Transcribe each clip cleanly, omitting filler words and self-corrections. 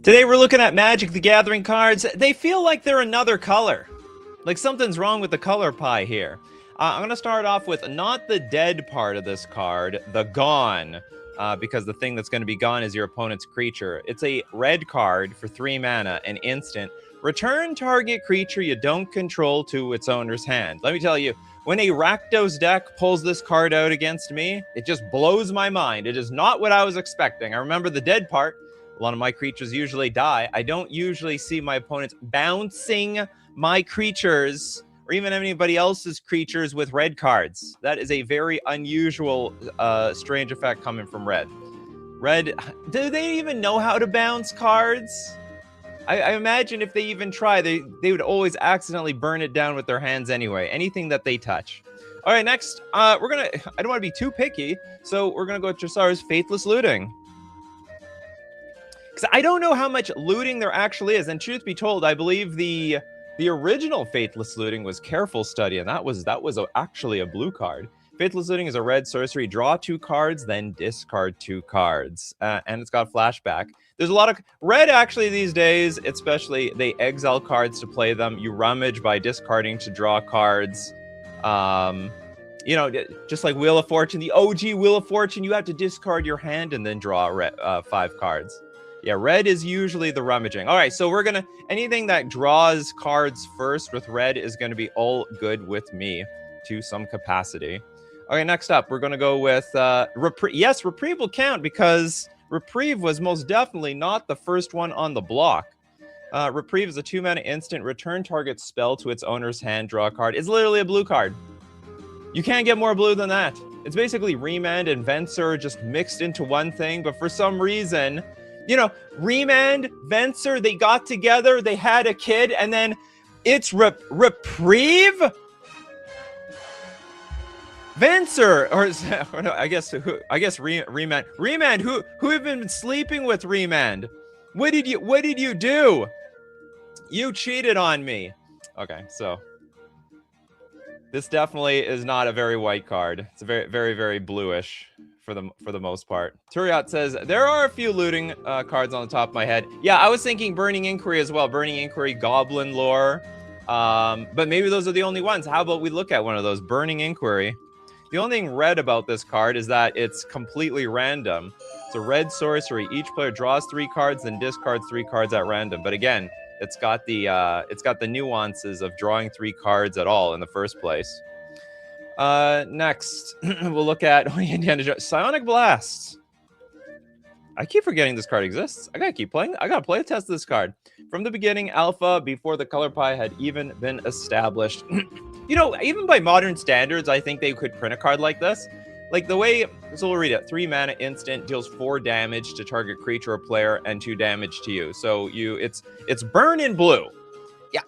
Today we're looking at Magic the Gathering cards. They feel like they're another color. Like something's wrong with the color pie here. I'm going to start off with not the dead part of this card, the gone. Because the thing that's going to be gone is your opponent's creature. It's a red card for 3 mana, an instant. Return target creature you don't control to its owner's hand. Let me tell you, when a Rakdos deck pulls this card out against me, it just blows my mind. It is not what I was expecting. I remember the dead part. A lot of my creatures usually die. I don't usually see my opponents bouncing my creatures or even anybody else's creatures with red cards. That is a very unusual, strange effect coming from red. Red, do they even know how to bounce cards? I imagine if they even try, they would always accidentally burn it down with their hands anyway. Anything that they touch. All right, next, I don't want to be too picky, so we're gonna go with Tressar's Faithless Looting. I don't know how much looting there actually is, and truth be told, I believe the original Faithless Looting was Careful Study, and that was actually a blue card. Faithless Looting is a red sorcery. Draw 2 cards, then discard 2 cards, and it's got flashback. There's a lot of red actually these days, especially they exile cards to play them. You rummage by discarding to draw cards. You know, just like Wheel of Fortune, the OG Wheel of Fortune, you have to discard your hand and then draw 5 cards. Yeah, red is usually the rummaging. All right, so we're going to... Anything that draws cards first with red is going to be all good with me to some capacity. Okay, next up, we're going to go with... Reprieve. Yes, Reprieve will count because Reprieve was most definitely not the first one on the block. Reprieve is a 2-mana instant. Return target spell to its owner's hand. Draw a card. It's literally a blue card. You can't get more blue than that. It's basically Remand and Venser just mixed into one thing, but for some reason... You know, Remand, Venser, they got together, they had a kid, and then it's Reprieve? Venser, or no, I guess Remand. Remand, who have been sleeping with Remand? What did you do? You cheated on me. Okay, so this definitely is not a very white card. It's a very, very, very bluish. For the most part. Turiat says, there are a few looting cards on the top of my head. Yeah, I was thinking Burning Inquiry as well. Burning Inquiry, Goblin Lore. But maybe those are the only ones. How about we look at one of those? Burning Inquiry. The only thing red about this card is that it's completely random. It's a red sorcery. Each player draws 3 cards, then discards 3 cards at random. But again, it's got the nuances of drawing 3 cards at all in the first place. Next, we'll look at Indiana Jones. Psionic Blast. I keep forgetting this card exists. I gotta keep playing. I gotta play a test of this card. From the beginning, alpha, before the color pie had even been established. You know, even by modern standards, I think they could print a card like this. Like the way, so we'll read it. 3 mana instant, deals 4 damage to target creature or player and 2 damage to you. So it's burn in blue.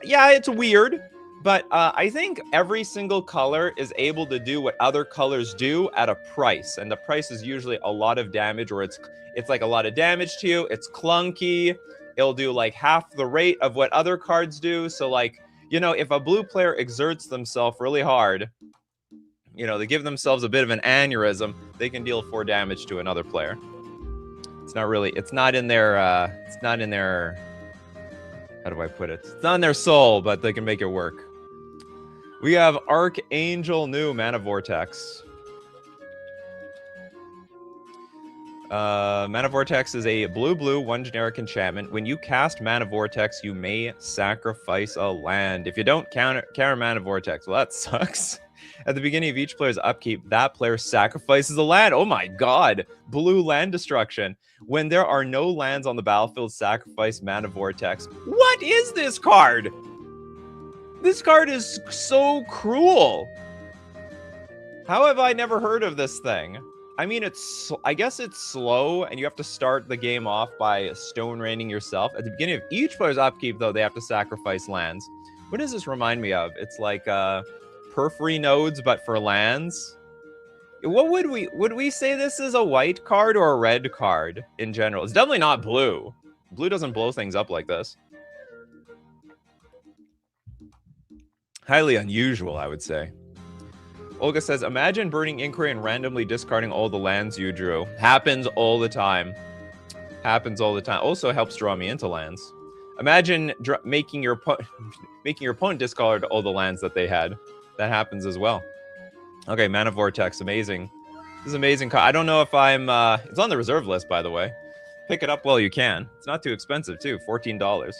Yeah, it's weird. But I think every single color is able to do what other colors do at a price. And the price is usually a lot of damage, or it's like a lot of damage to you. It's clunky. It'll do like half the rate of what other cards do. So like, you know, if a blue player exerts themselves really hard, you know, they give themselves a bit of an aneurysm, they can deal 4 damage to another player. It's not in their, how do I put it? It's not in their soul, but they can make it work. We have Archangel New Mana Vortex. Mana Vortex is a blue, 1 generic enchantment. When you cast Mana Vortex, you may sacrifice a land. If you don't counter Mana Vortex, well, that sucks. At the beginning of each player's upkeep, that player sacrifices a land. Oh my god. Blue land destruction. When there are no lands on the battlefield, sacrifice Mana Vortex. What is this card? This card is so cruel. How have I never heard of this thing? I mean, I guess it's slow, and you have to start the game off by stone raining yourself. At the beginning of each player's upkeep, though, they have to sacrifice lands. What does this remind me of? It's like Periphery Nodes, but for lands. What would we say this is a white card or a red card in general? It's definitely not blue. Blue doesn't blow things up like this. Highly unusual, I would say. Olga says, imagine Burning Inquiry and randomly discarding all the lands you drew. Happens all the time. Happens all the time. Also helps draw me into lands. Imagine making your opponent discard all the lands that they had. That happens as well. Okay, Mana Vortex, amazing. This is amazing. I don't know if I'm... it's on the reserve list, by the way. Pick it up while you can. It's not too expensive, too. $14.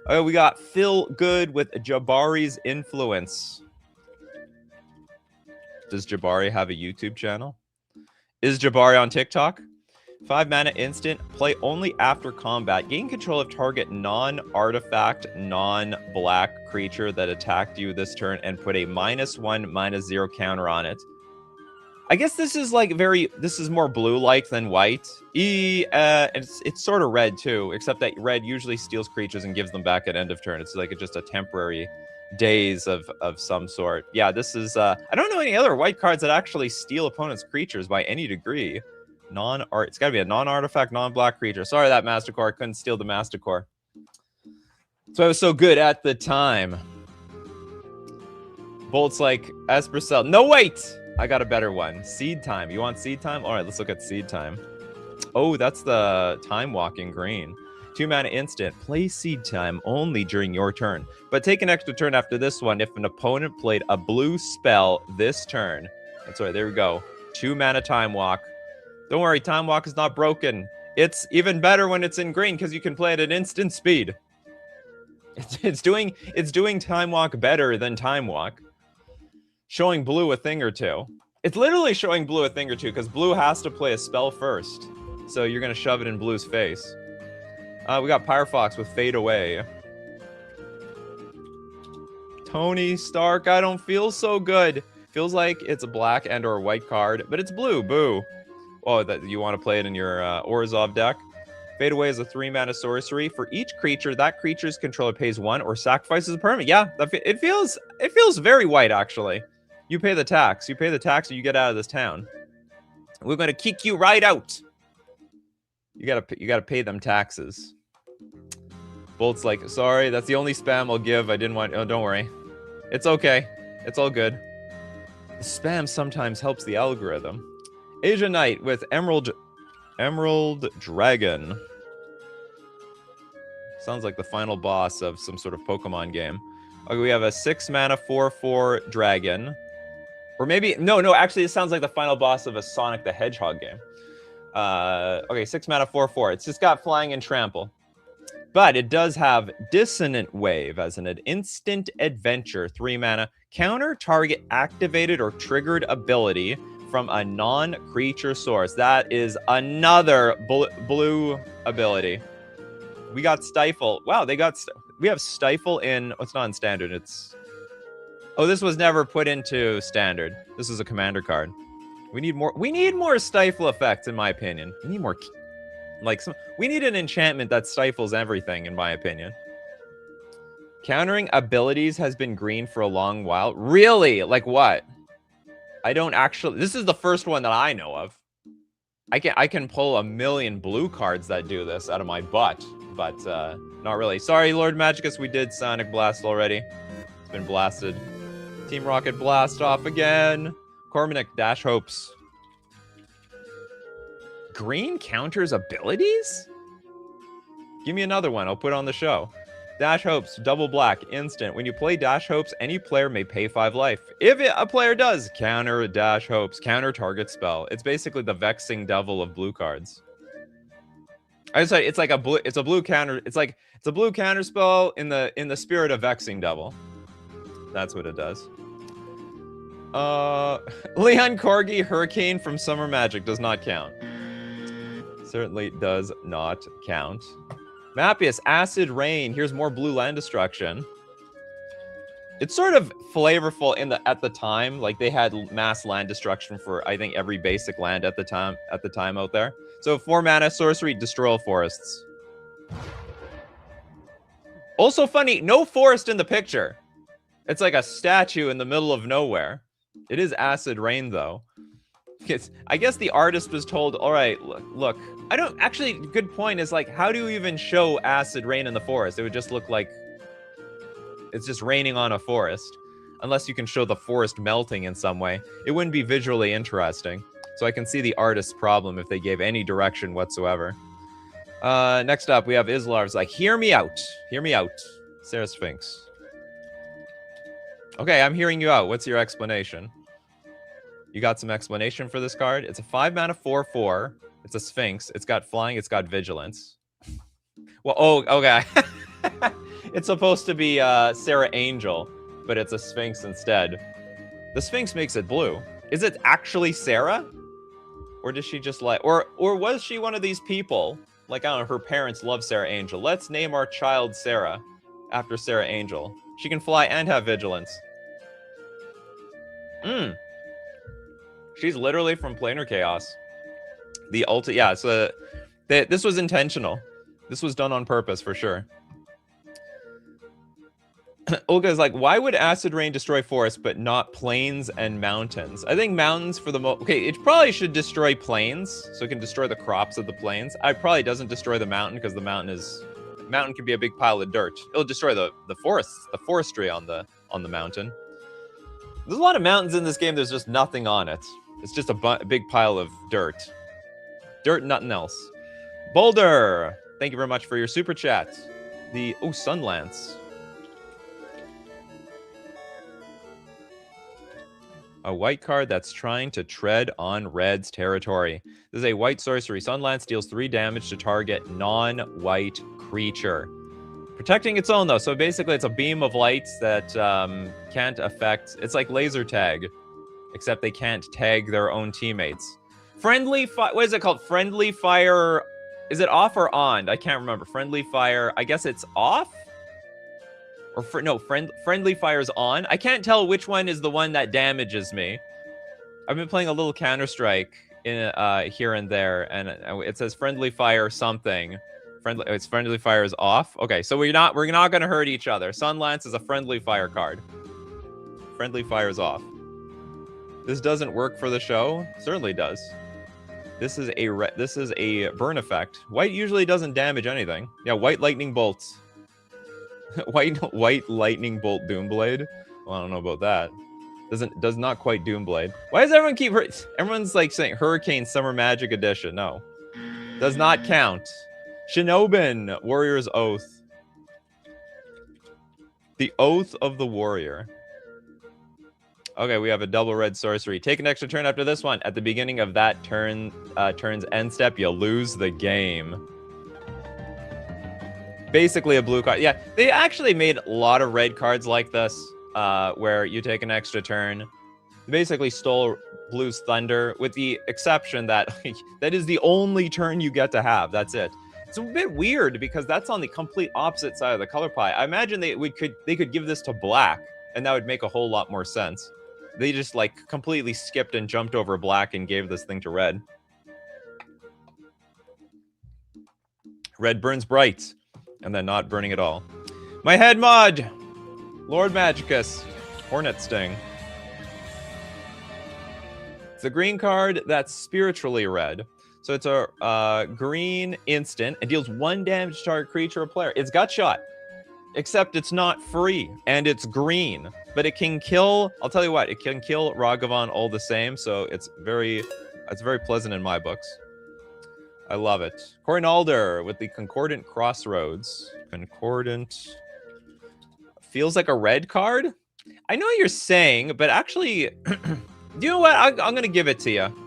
Okay, we got Phil Good with Jabari's Influence. Does Jabari have a YouTube channel? Is Jabari on TikTok? 5 mana instant. Play only after combat. Gain control of target non-artifact, non-black creature that attacked you this turn and put a -1/-0 counter on it. I guess this is like this is more blue-like than white. It's sort of red too, except that red usually steals creatures and gives them back at end of turn. It's like just a temporary daze of some sort. Yeah, this is, I don't know any other white cards that actually steal opponents' creatures by any degree. It's gotta be a non-artifact, non-black creature. Sorry that Mastercore, I couldn't steal the Mastercore. So I was so good at the time. Bolts like Espercell. No, wait! I got a better one. Seed Time. You want Seed Time? All right, let's look at Seed Time. Oh, that's the Time Walking green. 2 mana instant. Play Seed Time only during your turn. But take an extra turn after this one if an opponent played a blue spell this turn. That's right, there we go. 2 mana Time Walk. Don't worry, Time Walk is not broken. It's even better when it's in green because you can play it at instant speed. It's doing Time Walk better than Time Walk. Showing blue a thing or two. It's literally showing blue a thing or two because blue has to play a spell first. So you're going to shove it in blue's face. We got Pyrofox with Fade Away. Tony Stark, I don't feel so good. Feels like it's a black and or white card, but it's blue. Boo. Oh, that you want to play it in your Orzhov deck. Fade Away is a 3 mana sorcery. For each creature, that creature's controller pays 1 or sacrifices a permanent. Yeah, it feels very white, actually. You pay the tax. You pay the tax or you get out of this town. We're going to kick you right out. You gotta pay them taxes. Bolt's like, sorry, that's the only spam I'll give. I didn't want... Oh, don't worry. It's okay. It's all good. The spam sometimes helps the algorithm. Asia Knight with Emerald Dragon. Sounds like the final boss of some sort of Pokemon game. Okay, we have a 6 mana 4/4 dragon. Or maybe... No, actually, it sounds like the final boss of a Sonic the Hedgehog game. Okay, 6 mana 4/4. It's just got flying and trample. But it does have Dissonant Wave as an instant adventure. 3 mana. Counter target activated or triggered ability from a non-creature source. That is another blue ability. We got Stifle. Wow, we have Stifle in... What's not in standard? It's... Oh, this was never put into standard. This is a commander card. We need more Stifle effects, in my opinion. We need more... we need an enchantment that stifles everything, in my opinion. Countering abilities has been green for a long while. Really? Like what? I don't actually... This is the first one that I know of. I can pull a million blue cards that do this out of my butt, but not really. Sorry, Lord Magicus, we did Sonic Blast already. It's been blasted. Team Rocket Blast off again. Cormanic, Dash Hopes. Green counters abilities? Give me another one. I'll put it on the show. Dash Hopes, double black, instant. When you play Dash Hopes, any player may pay 5 life. If a player does, counter Dash Hopes, counter target spell. It's basically the Vexing Devil of blue cards. I would say it's like a blue counter. It's a blue counter spell in the spirit of Vexing Devil. That's what it does. Leon Corgi Hurricane from Summer Magic does not count. Certainly does not count. Mappius, Acid Rain. Here's more blue land destruction. It's sort of flavorful at the time. Like they had mass land destruction for I think every basic land at the time out there. So 4 mana sorcery, destroy all forests. Also funny, no forest in the picture. It's like a statue in the middle of nowhere. It is Acid Rain though. I guess the artist was told, all right, look. I don't actually, good point is like, how do you even show acid rain in the forest? It would just look like it's just raining on a forest. Unless you can show the forest melting in some way. It wouldn't be visually interesting. So I can see the artist's problem if they gave any direction whatsoever. Next up, we have Islar's like, hear me out. Hear me out. Sarah Sphinx. Okay, I'm hearing you out. What's your explanation? You got some explanation for this card? It's a 5-mana 4/4. It's a Sphinx. It's got flying. It's got vigilance. Well, oh, okay. It's supposed to be Sarah Angel, but it's a Sphinx instead. The Sphinx makes it blue. Is it actually Sarah? Or does she just like... Or was she one of these people? Like, I don't know, her parents love Sarah Angel. Let's name our child Sarah after Sarah Angel. She can fly and have vigilance. She's literally from Planar Chaos. Yeah, so this was intentional. This was done on purpose for sure. Olga's like, why would acid rain destroy forests but not plains and mountains? I think mountains for the most... Okay, it probably should destroy plains, so it can destroy the crops of the plains. It probably doesn't destroy the mountain because the mountain can be a big pile of dirt. It'll destroy the forests, the forestry on the mountain. There's a lot of mountains in this game. There's just nothing on it. It's just a big pile of dirt. Dirt, nothing else. Boulder, thank you very much for your super chat. Sunlance. A white card that's trying to tread on red's territory. This is a white sorcery. Sunlance deals 3 damage to target non-white creature. Protecting its own, though. So basically, it's a beam of light that can't affect... It's like laser tag, except they can't tag their own teammates. Friendly fire... What is it called? Friendly fire... Is it off or on? I can't remember. Friendly fire... I guess it's off? Or friendly fire's on. I can't tell which one is the one that damages me. I've been playing a little Counter-Strike in here and there, and it says friendly fire something. Friendly fire is off. Okay, so we're not gonna hurt each other. Sunlance is a friendly fire card. Friendly fire is off. This doesn't work for the show. Certainly does. This is a burn effect. White usually doesn't damage anything. Yeah, white lightning bolts. white lightning bolt Doomblade. Well, I don't know about that. Does not quite Doomblade. Why does everyone keep everyone's like saying Hurricane Summer Magic Edition? No. Does not count. Shinobin, Warrior's Oath. The Oath of the Warrior. Okay, we have a double red sorcery. Take an extra turn after this one. At the beginning of that turn's end step, you'll lose the game. Basically a blue card. Yeah, they actually made a lot of red cards like this, where you take an extra turn. They basically stole Blue's Thunder, with the exception that that is the only turn you get to have. That's it. It's a bit weird because that's on the complete opposite side of the color pie. I imagine they could give this to black, and that would make a whole lot more sense. They just like completely skipped and jumped over black and gave this thing to red. Red burns bright, and then not burning at all. My head mod, Lord Magicus, Hornet Sting. It's a green card that's spiritually red. So it's a green instant. It deals 1 damage to target creature or player. It's gut shot, except it's not free, and it's green. But it can kill, I'll tell you what, it can kill Ragavan all the same, so it's very pleasant in my books. I love it. Corinalder with the Concordant Crossroads. Concordant. Feels like a red card? I know what you're saying, but actually, you know what? I'm going to give it to you.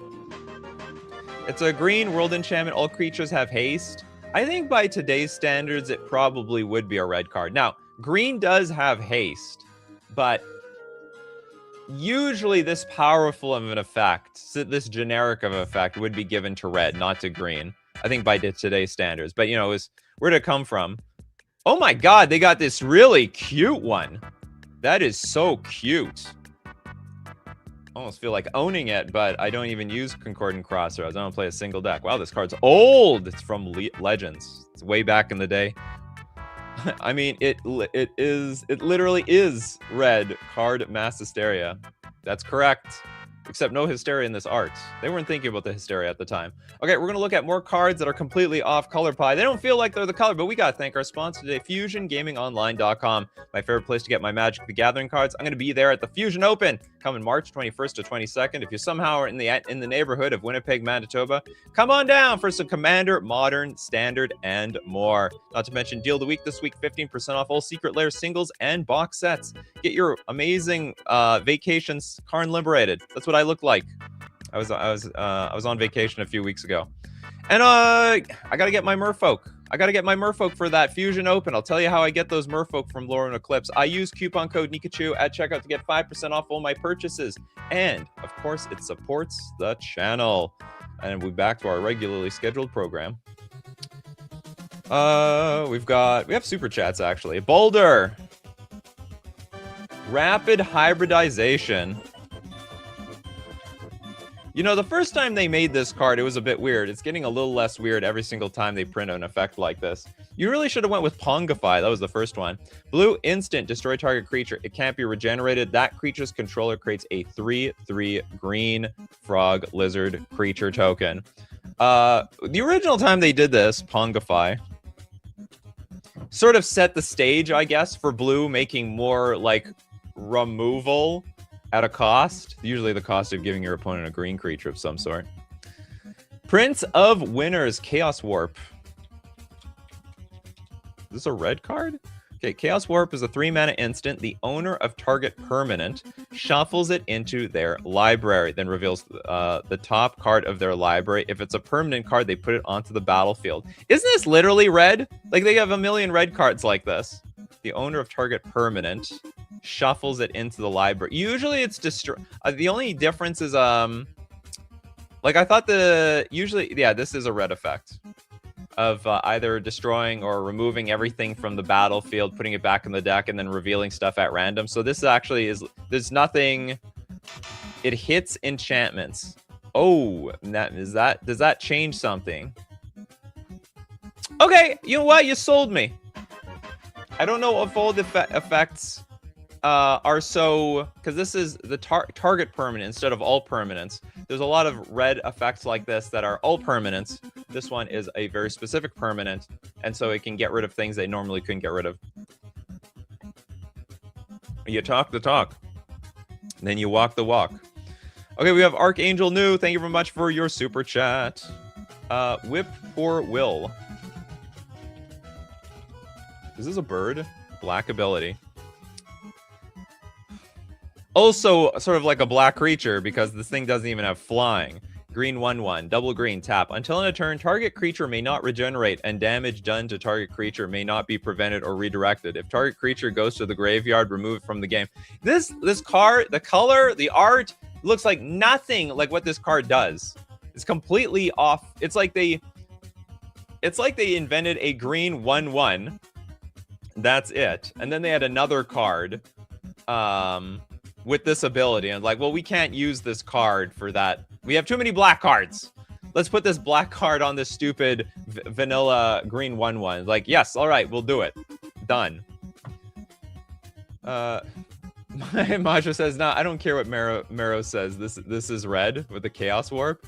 It's a green world enchantment. All creatures have haste. I think by today's standards, it probably would be a red card. Now, green does have haste, but usually this powerful of an effect, this generic of an effect, would be given to red, not to green. I think by today's standards. But, you know, where'd it come from? Oh my god, they got this really cute one. That is so cute. Almost feel like owning it, but I don't even use Concordant Crossroads. I don't play a single deck. Wow, this card's old. It's from Legends. It's way back in the day. I mean, it literally is red card mass hysteria. That's correct. Except no Hysteria in this art. They weren't thinking about the Hysteria at the time. Okay, we're going to look at more cards that are completely off color pie. They don't feel like they're the color, but we got to thank our sponsor today, FusionGamingOnline.com. My favorite place to get my Magic the Gathering cards. I'm going to be there at the Fusion Open coming March 21st to 22nd. If you somehow are in the neighborhood of Winnipeg, Manitoba, come on down for some Commander, Modern, Standard, and more. Not to mention Deal of the Week this week, 15% off all Secret Lair singles and box sets. Get your amazing vacations Karn liberated. That's what I look like. I was on vacation a few weeks ago. And I got to get my Merfolk. I got to get my Merfolk for that Fusion Open. I'll tell you how I get those Merfolk from Lore and Eclipse. I use coupon code Nikachu at checkout to get 5% off all my purchases. And, of course, it supports the channel. And we're back to our regularly scheduled program. We have super chats, actually. Boulder. Rapid hybridization. You know, the first time they made this card, it was a bit weird. It's getting a little less weird every single time they print an effect like this. You really should have went with Pongify. That was the first one. Blue, instant, destroy target creature. It can't be regenerated. That creature's controller creates a 3/3 green frog lizard creature token. The original time they did this, Pongify, sort of set the stage, I guess, for blue making more, like, removal at a cost, usually the cost of giving your opponent a green creature of some sort. Prince of Winners, Chaos Warp. Is this a red card? Okay, Chaos Warp is a 3-mana instant. The owner of target permanent shuffles it into their library, then reveals the top card of their library. If it's a permanent card, they put it onto the battlefield. Isn't this literally red? Like, they have a million red cards like this. The owner of target permanent shuffles it into the library. Usually it's the only difference is like I thought this is a red effect of either destroying or removing everything from the battlefield, putting it back in the deck, and then revealing stuff at random. So this actually there's nothing. It hits enchantments. Oh, does that change something? Okay, you know what? You sold me. I don't know if all the effects are so, because this is the target permanent instead of all permanents. There's a lot of red effects like this that are all permanents. This one is a very specific permanent, and so it can get rid of things they normally couldn't get rid of. You talk the talk, then you walk the walk. Okay, we have Archangel New. Thank you very much for your super chat. Whip for Will. Is this a bird? Black ability. Also, sort of like a black creature, because this thing doesn't even have flying. Green 1/1, double green, tap. Until in a turn, target creature may not regenerate, and damage done to target creature may not be prevented or redirected. If target creature goes to the graveyard, remove it from the game. This card, the color, the art, looks like nothing like what this card does. It's completely off. It's like they invented a green 1/1. That's it. And then they had another card with this ability, and like, well, we can't use this card for that. We have too many black cards. Let's put this black card on this stupid vanilla green 1/1. Like, yes, all right, we'll do it. Done. Masha says, "No, I don't care what Mero says. This is red with the Chaos Warp."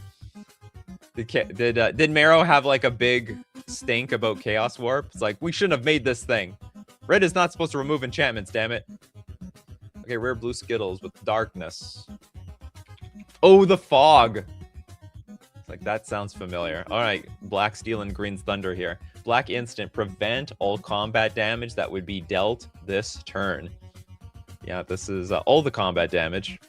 Did Mero have like a big stink about Chaos Warp? It's like, we shouldn't have made this thing. Red is not supposed to remove enchantments, damn it. Okay, rare blue Skittles with darkness. Oh, the fog. It's like, that sounds familiar. All right, black steel and green thunder here. Black instant, prevent all combat damage that would be dealt this turn. Yeah, this is all the combat damage.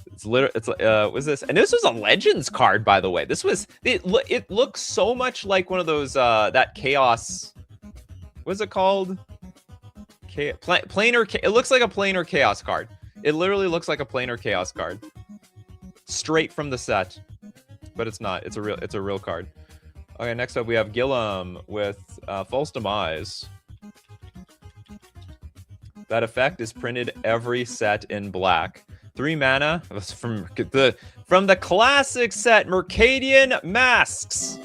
It's literally, was this? And this was a Legends card, by the way. This was, it looks so much like one of those, that Chaos, what's it called? Planar, it looks like a planar Chaos card. It literally looks like a planar Chaos card. Straight from the set. But it's not, it's a real card. Okay, next up we have Gillum with False Demise. That effect is printed every set in black. 3 mana from the classic set Mercadian Masks.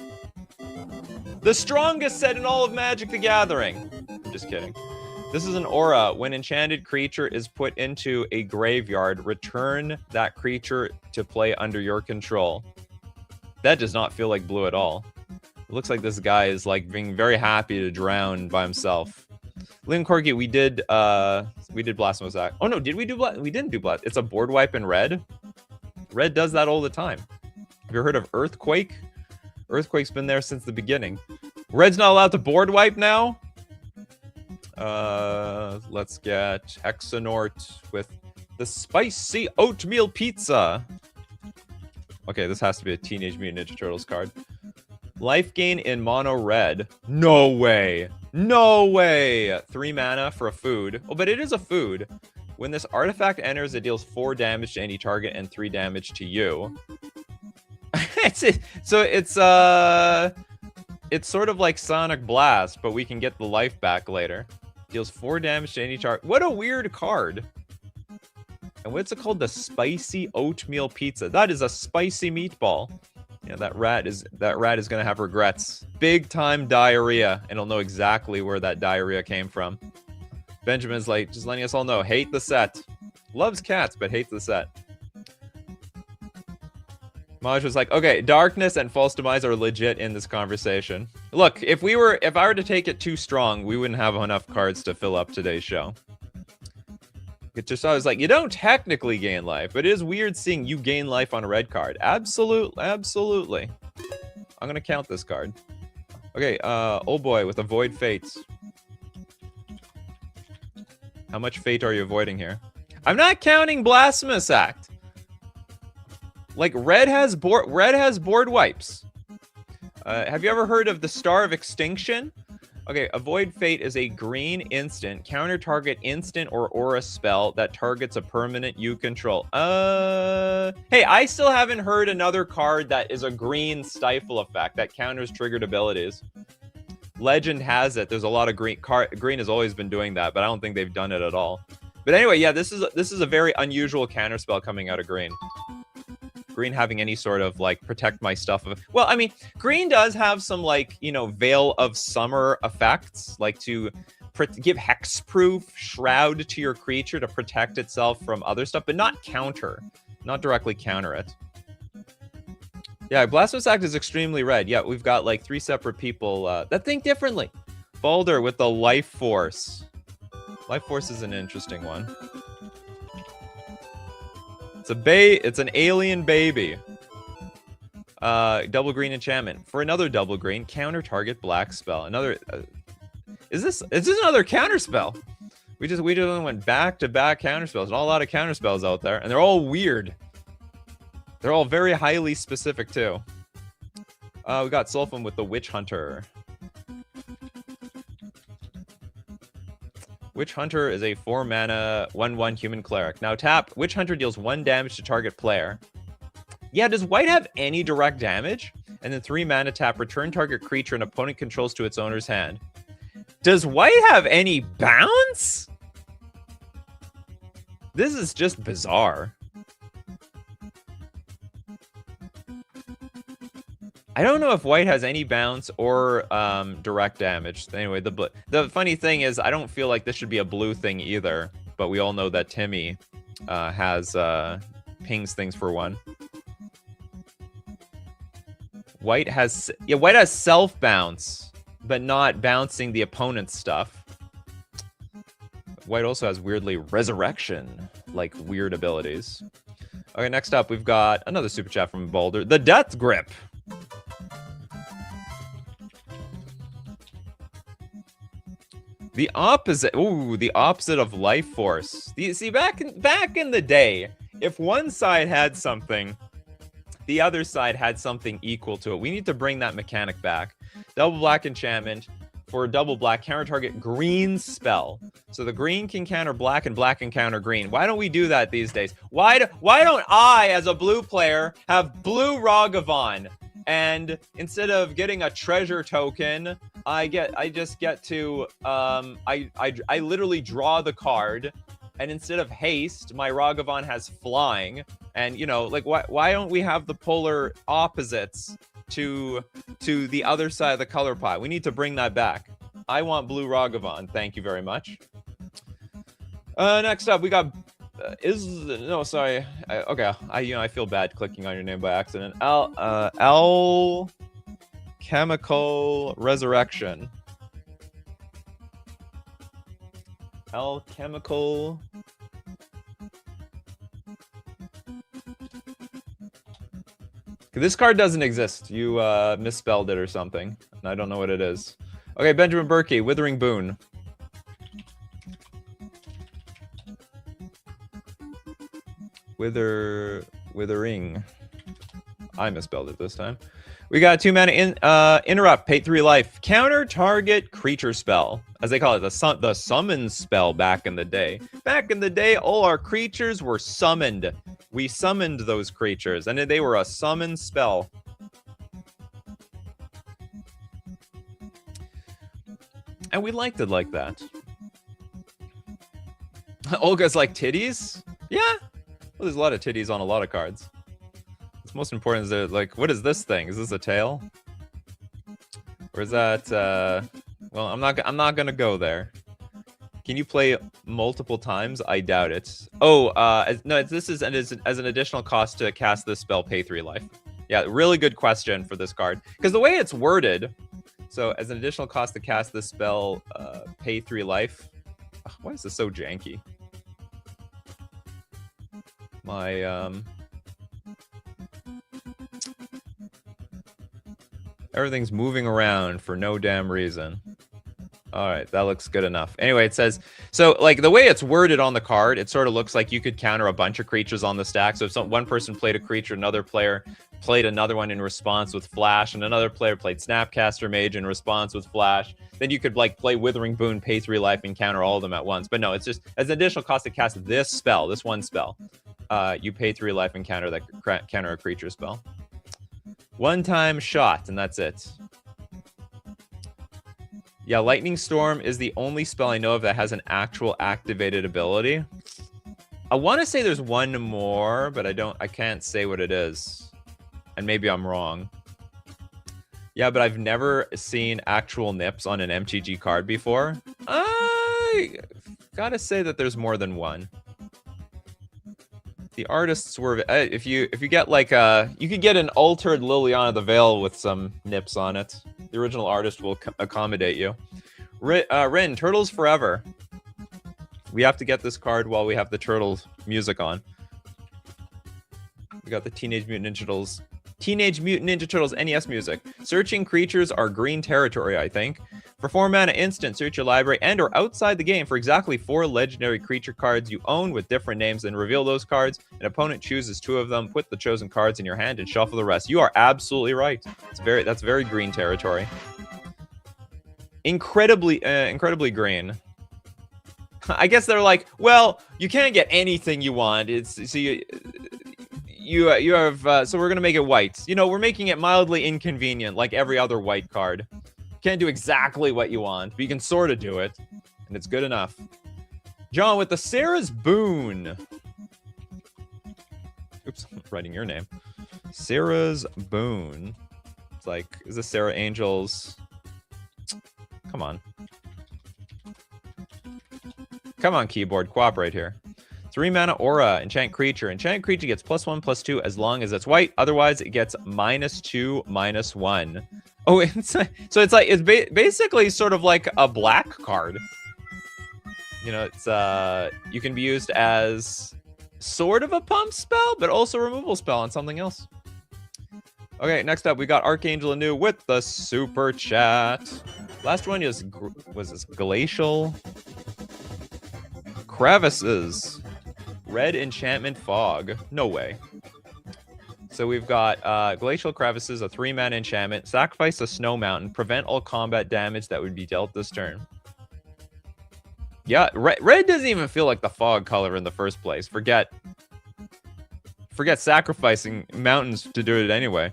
The strongest set in all of Magic the Gathering. I'm just kidding. This is an aura. When enchanted creature is put into a graveyard, return that creature to play under your control. That does not feel like blue at all. It looks like this guy is like being very happy to drown by himself. Lynn Corky, we did Blasphemous Act. Oh no, did we do we didn't do Blast. It's a board wipe in red. Red does that all the time. Have you heard of Earthquake? Earthquake's been there since the beginning. Red's not allowed to board wipe now? Let's get Hexanort with the spicy oatmeal pizza. Okay, this has to be a Teenage Mutant Ninja Turtles card. Life gain in mono red. No way. No way. 3 mana for a food. Oh, but it is a food. When this artifact enters, it deals 4 damage to any target and 3 damage to you. So it's sort of like Sonic Blast, but we can get the life back later. Deals 4 damage to any target. What a weird card. And what's it called? The spicy oatmeal pizza. That is a spicy meatball. Yeah, that rat is gonna have regrets. Big time diarrhea, and he'll know exactly where that diarrhea came from. Benjamin's like, just letting us all know, hate the set. Loves cats, but hates the set. Maj was like, okay, darkness and false demise are legit in this conversation. Look, if I were to take it too strong, we wouldn't have enough cards to fill up today's show. It just, I was like, you don't technically gain life, but it is weird seeing you gain life on a red card. Absolutely. I'm gonna count this card. Okay, oh boy, with Avoid Fates. How much fate are you avoiding here? I'm not counting Blasphemous Act. Like, red has board wipes. Have you ever heard of the Star of Extinction? Okay, Avoid Fate is a green instant, counter target instant or aura spell that targets a permanent you control. Hey, I still haven't heard another card that is a green stifle effect that counters triggered abilities. Legend has it. There's a lot of green. Green has always been doing that, but I don't think they've done it at all. But anyway, yeah, this is a very unusual counter spell coming out of green. Green having any sort of like protect my stuff. Well, I mean, green does have some like, you know, Veil of Summer effects, like to give hexproof shroud to your creature to protect itself from other stuff, but not directly counter it. Yeah, Blasphemous Act is extremely red. Yeah, we've got like 3 separate people that think differently. Balder with the Life Force. Life Force is an interesting one. It's an alien baby. Double green enchantment. For another double green, counter target black spell. Another is this another counter spell? We just went back to back counter spells. Not a lot of counter spells out there, and they're all weird. They're all very highly specific too. We got Sulfum with the Witch Hunter. Witch Hunter is a 4 mana 1/1 human cleric. Now tap, Witch Hunter deals 1 damage to target player. Yeah, does white have any direct damage? And then 3 mana tap, return target creature an opponent controls to its owner's hand. Does white have any bounce? This is just bizarre. I don't know if white has any bounce or direct damage. Anyway, the funny thing is, I don't feel like this should be a blue thing either. But we all know that Timmy has pings things for 1. White has self bounce, but not bouncing the opponent's stuff. White also has weirdly resurrection, like weird abilities. Okay, next up we've got another super chat from Balder, the Death Grip. The opposite. Ooh, the opposite of Life Force. See, back in the day, if one side had something, the other side had something equal to it. We need to bring that mechanic back. Double black enchantment for a double black counter target green spell. So the green can counter black and black can counter green. Why don't we do that these days? Why don't I, as a blue player, have blue Ragavan? And instead of getting a treasure token, I just get to I literally draw the card, and instead of haste, my Ragavan has flying. And you know, like why don't we have the polar opposites to the other side of the color pie? We need to bring that back. I want blue Ragavan. Thank you very much. Next up, we got I feel bad clicking on your name by accident. Alchemical Resurrection. Alchemical. This card doesn't exist. You misspelled it or something. And I don't know what it is. Okay, Benjamin Berkey, Withering Boon. Withering. I misspelled it this time. We got 2 mana interrupt, pay 3 life. Counter target creature spell. As they call it, the summon spell back in the day. Back in the day, all our creatures were summoned. We summoned those creatures, and they were a summon spell. And we liked it like that. Olga's like, titties? Yeah. Well, there's a lot of titties on a lot of cards. What's most important is that, like, what is this thing? Is this a tail? Or is that, well, I'm not gonna go there. Can you play multiple times? I doubt it. Oh, no, this is as an additional cost to cast this spell, pay 3 life. Yeah, really good question for this card. Because the way it's worded, so as an additional cost to cast this spell, pay 3 life. Ugh, why is this so janky? My, everything's moving around for no damn reason. All right, that looks good enough. Anyway, it says, so like the way it's worded on the card, it sort of looks like you could counter a bunch of creatures on the stack. So if one person played a creature, another player played another one in response with Flash, and another player played Snapcaster Mage in response with Flash, then you could like play Withering Boon, pay 3 life, and counter all of them at once. But no, it's just as an additional cost to cast this spell, this one spell. You pay 3 life and counter a creature spell. One-time shot, and that's it. Yeah, Lightning Storm is the only spell I know of that has an actual activated ability. I want to say there's one more, but I can't say what it is. And maybe I'm wrong. Yeah, but I've never seen actual nips on an MTG card before. I gotta say that there's more than one. The artists were, if you get like you could get an altered Liliana the Veil with some nips on it. The original artist will accommodate you. Rin, Turtles Forever. We have to get this card while we have the Turtles music on. We got the Teenage Mutant Ninja Turtles NES music. Searching creatures are green territory, I think. For 4 mana instant, search your library and or outside the game for exactly 4 legendary creature cards you own with different names, then reveal those cards. An opponent chooses 2 of them, put the chosen cards in your hand, and shuffle the rest. You are absolutely right. That's very green territory. Incredibly green. I guess they're like, well, you can't get anything you want. So we're gonna make it white. You know, we're making it mildly inconvenient, like every other white card. Can't do exactly what you want, but you can sort of do it, and it's good enough. John with the Sarah's Boon. Oops, I'm writing your name. Sarah's Boon. It's like, is this Sarah Angel's? Come on. Come on, keyboard, cooperate here. 3 mana aura, enchant creature. Enchant creature gets +1/+2 as long as it's white. Otherwise, it gets -2/-1. Oh, it's basically sort of like a black card. You know, it's you can be used as sort of a pump spell, but also a removal spell on something else. Okay, next up we got Archangel Anu with the super chat. Last one was this Glacial Crevices. Red Enchantment Fog. No way. So we've got Glacial Crevices, a 3 mana enchantment. Sacrifice a Snow Mountain. Prevent all combat damage that would be dealt this turn. Yeah, red doesn't even feel like the fog color in the first place. Forget sacrificing mountains to do it anyway.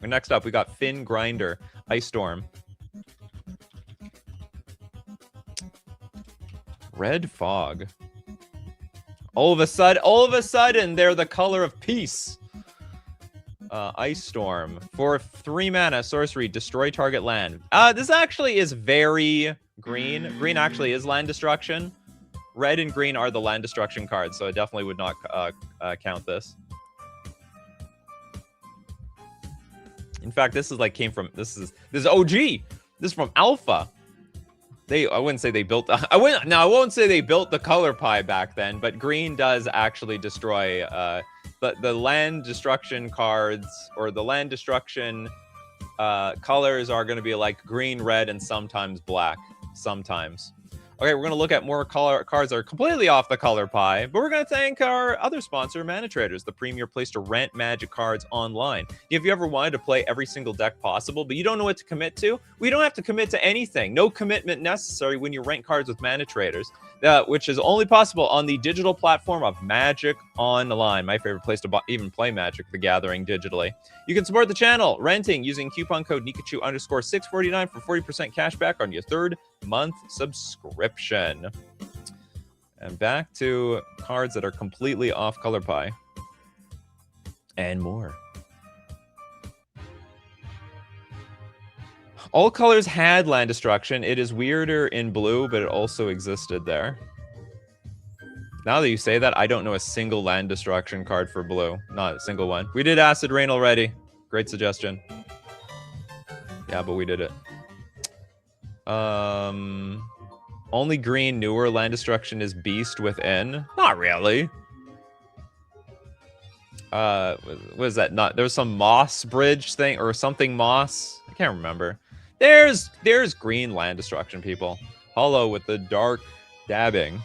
And next up, we got Fin Grinder, Ice Storm. Red Fog. All of a sudden, they're the color of peace. Ice Storm. For 3 mana, sorcery, destroy target land. This actually is very green. Green actually is land destruction. red and green are the land destruction cards, so I definitely would not count this. In fact, this is like this is OG. This is from Alpha. I wouldn't say they built I won't say they built the color pie back then, but green does actually destroy the land destruction cards, or the land destruction colors are going to be like green, red, and sometimes black. Sometimes. Okay, we're going to look at more cards that are completely off the color pie, but we're going to thank our other sponsor, Mana Traders, the premier place to rent Magic cards online. If you ever wanted to play every single deck possible, but you don't know what to commit to, we don't have to commit to anything. No commitment necessary when you rent cards with Mana Traders, which is only possible on the digital platform of Magic Online, my favorite place to even play Magic the Gathering digitally. You can support the channel renting using coupon code Nikachu_649 for 40% cash back on your third month subscription. And back to cards that are completely off color pie and more. All colors had land destruction. It is weirder in blue, but it also existed there. Now that you say that, I don't know a single land destruction card for blue. Not a single one. We did Acid Rain already. Great suggestion. Yeah, but we did it. Only green newer land destruction is Beast Within. Not really. What is that? Not there was some Moss Bridge thing or something Moss. I can't remember. There's green land destruction, people. Hollow with the dark dabbing.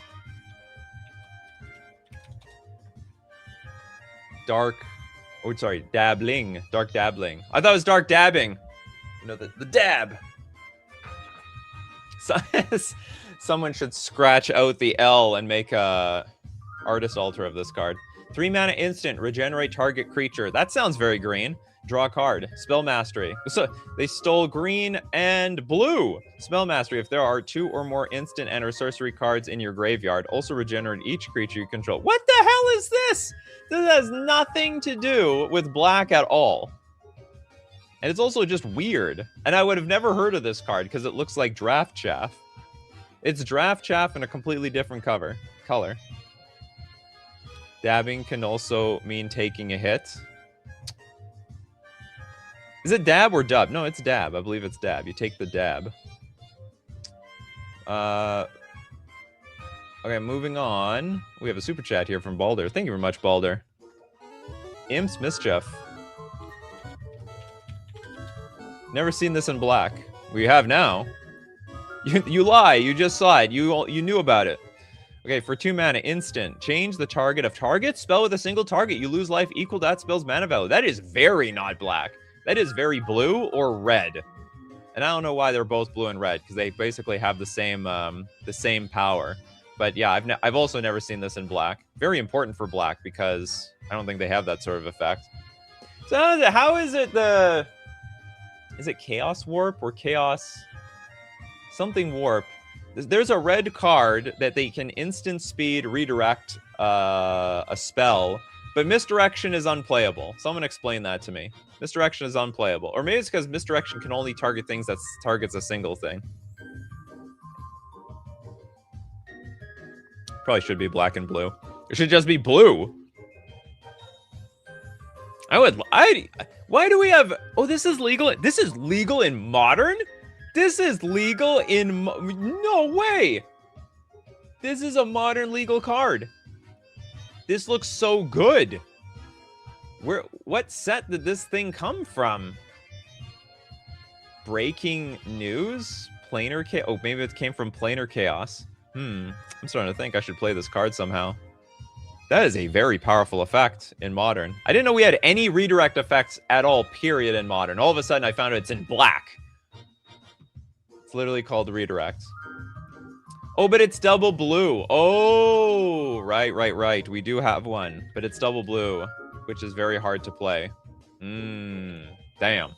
Dabbling. Dark dabbling. I thought it was dark dabbing. You know, the dab. Someone should scratch out the L and make a artist altar of this card. 3 mana instant, regenerate target creature. That sounds very green. Draw a card. Spell Mastery. So they stole green and blue. Spell Mastery. If there are 2 or more instant and or sorcery cards in your graveyard, also regenerate each creature you control. What the hell is this? This has nothing to do with black at all. And it's also just weird. And I would have never heard of this card because it looks like Draft Chaff. It's Draft Chaff in a completely different color. Dabbing can also mean taking a hit. Is it dab or dub? No, it's dab. I believe it's dab. You take the dab. Okay, moving on. We have a super chat here from Balder. Thank you very much, Balder. Imps Mischief. Never seen this in black. We have now. You lie. You just saw it. You knew about it. Okay, for 2 mana, instant. Change the target of target spell with a single target. You lose life equal to that spell's mana value. That is very not black. That is very blue or red. And I don't know why they're both blue and red, because they basically have the same power. But yeah, I've also never seen this in black. Very important for black because I don't think they have that sort of effect. So how is it is it Chaos Warp or Chaos something Warp? There's a red card that they can instant speed redirect a spell, but Misdirection is unplayable. Someone explain that to me. Misdirection is unplayable. Or maybe it's because Misdirection can only target things that targets a single thing. Probably should be black and blue. It should just be blue. Why do we have... Oh, this is legal. This is legal in Modern? This is legal in... No way! This is a Modern legal card. This looks so good. What set did this thing come from? Breaking News? Planar Chaos? Oh, maybe it came from Planar Chaos. I'm starting to think I should play this card somehow. That is a very powerful effect in Modern. I didn't know we had any redirect effects at all, period, in Modern. All of a sudden, I found it's in black. It's literally called Redirect. Oh, but it's double blue. Oh, right. We do have one, but it's double blue, which is very hard to play. Damn.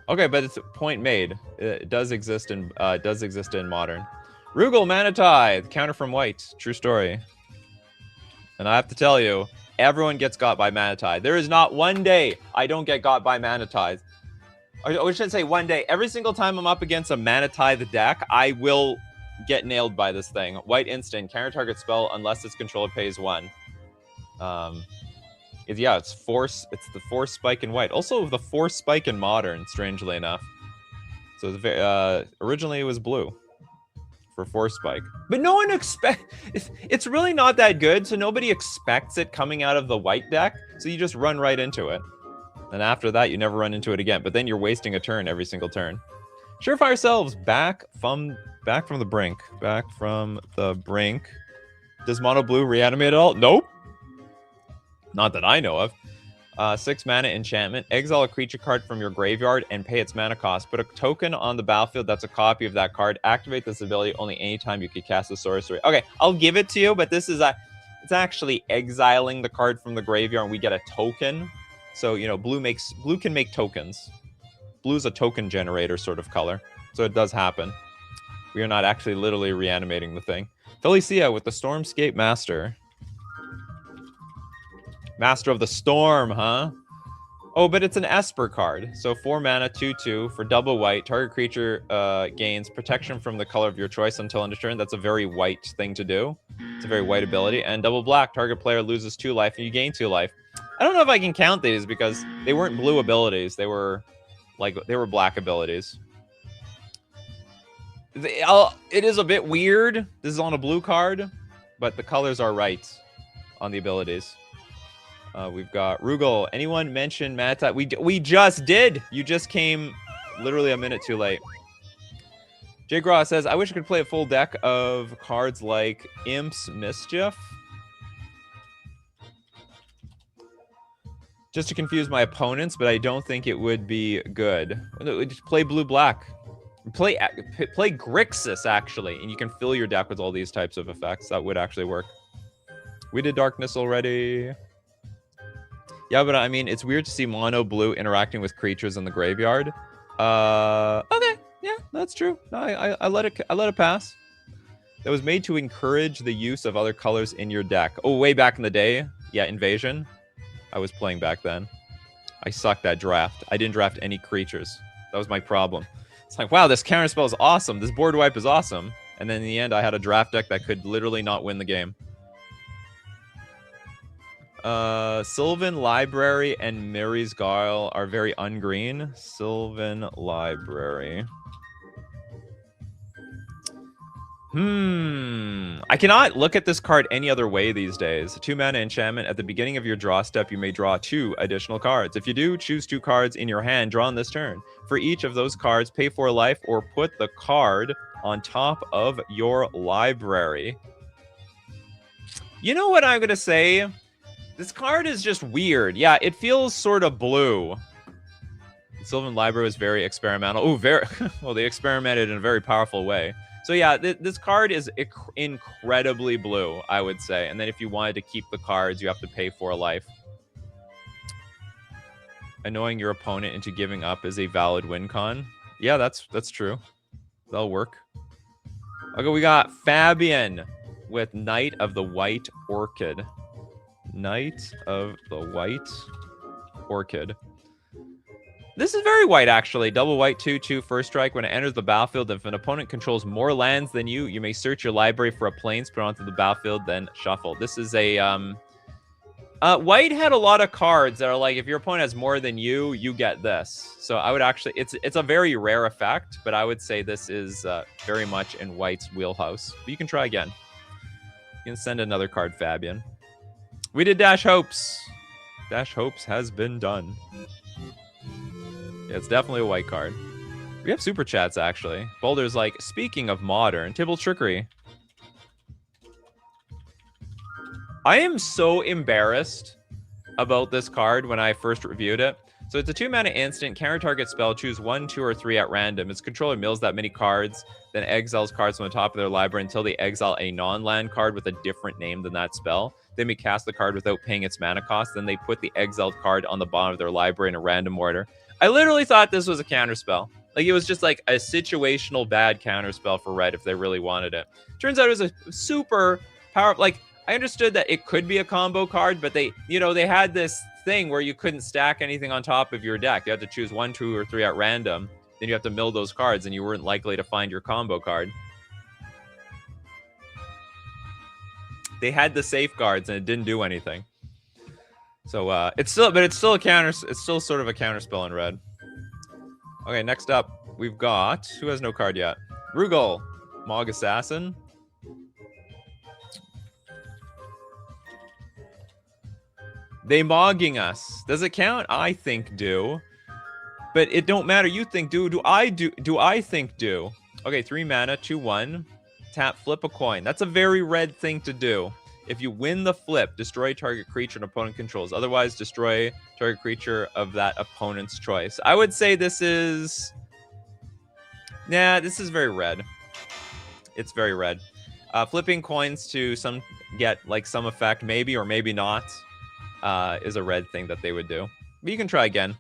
Okay, but it's point made. It does exist in Modern. Rugal Manatide, counter from white. True story. And I have to tell you, everyone gets got by Manatide. There is not one day I don't get got by Manatide. I should say one day. Every single time I'm up against a Manatee deck, I will get nailed by this thing. White instant, counter target spell unless its controller pays 1. It's force. It's the force spike in white. Also the force spike in modern, strangely enough. So originally it was blue for force spike, but no one it's really not that good, so nobody expects it coming out of the white deck, so you just run right into it. And after that, you never run into it again, but then you're wasting a turn every single turn. Surefire Selves, back from the brink. Back from the brink. Does mono blue reanimate at all? Nope. Not that I know of. 6 mana enchantment. Exile a creature card from your graveyard and pay its mana cost. Put a token on the battlefield that's a copy of that card. Activate this ability only anytime you can cast a sorcery. Okay, I'll give it to you, but this is it's actually exiling the card from the graveyard and we get a token. So, you know, blue can make tokens. Blue's a token generator sort of color. So it does happen. We are not actually literally reanimating the thing. Felicia with the Stormscape Master. Master of the Storm, huh? Oh, but it's an Esper card. So 4 mana, 2/2 for double white. Target creature gains protection from the color of your choice until end of turn. That's a very white thing to do. It's a very white ability. And double black. Target player loses 2 life and you gain 2 life. I don't know if I can count these because they weren't blue abilities. They were black abilities. It is a bit weird. This is on a blue card, but the colors are right on the abilities. We've got Rugal. Anyone mention Mata? We just did. You just came literally a minute too late. Jay Graw says, I wish I could play a full deck of cards like Imp's Mischief. Just to confuse my opponents, but I don't think it would be good. Just play blue-black. Play Grixis, actually, and you can fill your deck with all these types of effects. That would actually work. We did Darkness already. Yeah, but I mean, it's weird to see mono blue interacting with creatures in the graveyard. Okay, yeah, that's true. No, I let it pass. That was made to encourage the use of other colors in your deck. Oh, way back in the day. Yeah, Invasion. I was playing back then. I sucked at draft. I didn't draft any creatures. That was my problem. It's like, wow, this counterspell is awesome. This board wipe is awesome. And then in the end, I had a draft deck that could literally not win the game. Sylvan Library and Mary's Guile are very ungreen. Sylvan Library. I cannot look at this card any other way these days. 2 mana enchantment. At the beginning of your draw step, you may draw 2 additional cards. If you do, choose 2 cards in your hand drawn this turn. For each of those cards, pay 4 life or put the card on top of your library. You know what I'm going to say? This card is just weird. Yeah, it feels sort of blue. Sylvan Library was very experimental. Oh, very well, they experimented in a very powerful way. So yeah, this card is incredibly blue, I would say. And then if you wanted to keep the cards, you have to pay 4 life. Annoying your opponent into giving up is a valid win con. Yeah, that's true. That'll work. Okay, we got Fabian with Knight of the White Orchid. Knight of the White Orchid. This is very white, actually. Double white, 2/2, first strike. When it enters the battlefield, if an opponent controls more lands than you, you may search your library for a plains, put onto the battlefield, then shuffle. This is a... white had a lot of cards that are like, if your opponent has more than you, you get this. So I would actually... It's a very rare effect, but I would say this is very much in white's wheelhouse. But you can try again. You can send another card, Fabian. We did Dash Hopes. Dash Hopes has been done. Yeah, it's definitely a white card. We have super chats, actually. Boulder's like, speaking of modern, Tibble Trickery. I am so embarrassed about this card when I first reviewed it. So it's a 2 mana instant, counter target spell, choose 1, 2, or 3 at random. Its controller mills that many cards, then exiles cards from the top of their library until they exile a non-land card with a different name than that spell. They may cast the card without paying its mana cost. Then they put the exiled card on the bottom of their library in a random order. I literally thought this was a counterspell. Like, it was just like a situational bad counterspell for red if they really wanted it. Turns out it was a super powerful... Like, I understood that it could be a combo card, but they, you know, they had this thing where you couldn't stack anything on top of your deck. You had to choose 1, 2, or 3 at random. Then you have to mill those cards, and you weren't likely to find your combo card. They had the safeguards, and it didn't do anything. So it's still a counter. It's still sort of a counter spell in red. Okay, next up we've got, who has no card yet? Rugal, Mog Assassin. They mogging us. Does it count? I think do. But it don't matter. You think do. Do I think do? Okay, 3 mana, 2/1. Tap, flip a coin. That's a very red thing to do. If you win the flip, destroy target creature an opponent controls. Otherwise, destroy target creature of that opponent's choice. I would say this is... Nah, this is very red. It's very red. Flipping coins to get like some effect, maybe or maybe not, is a red thing that they would do. But you can try again.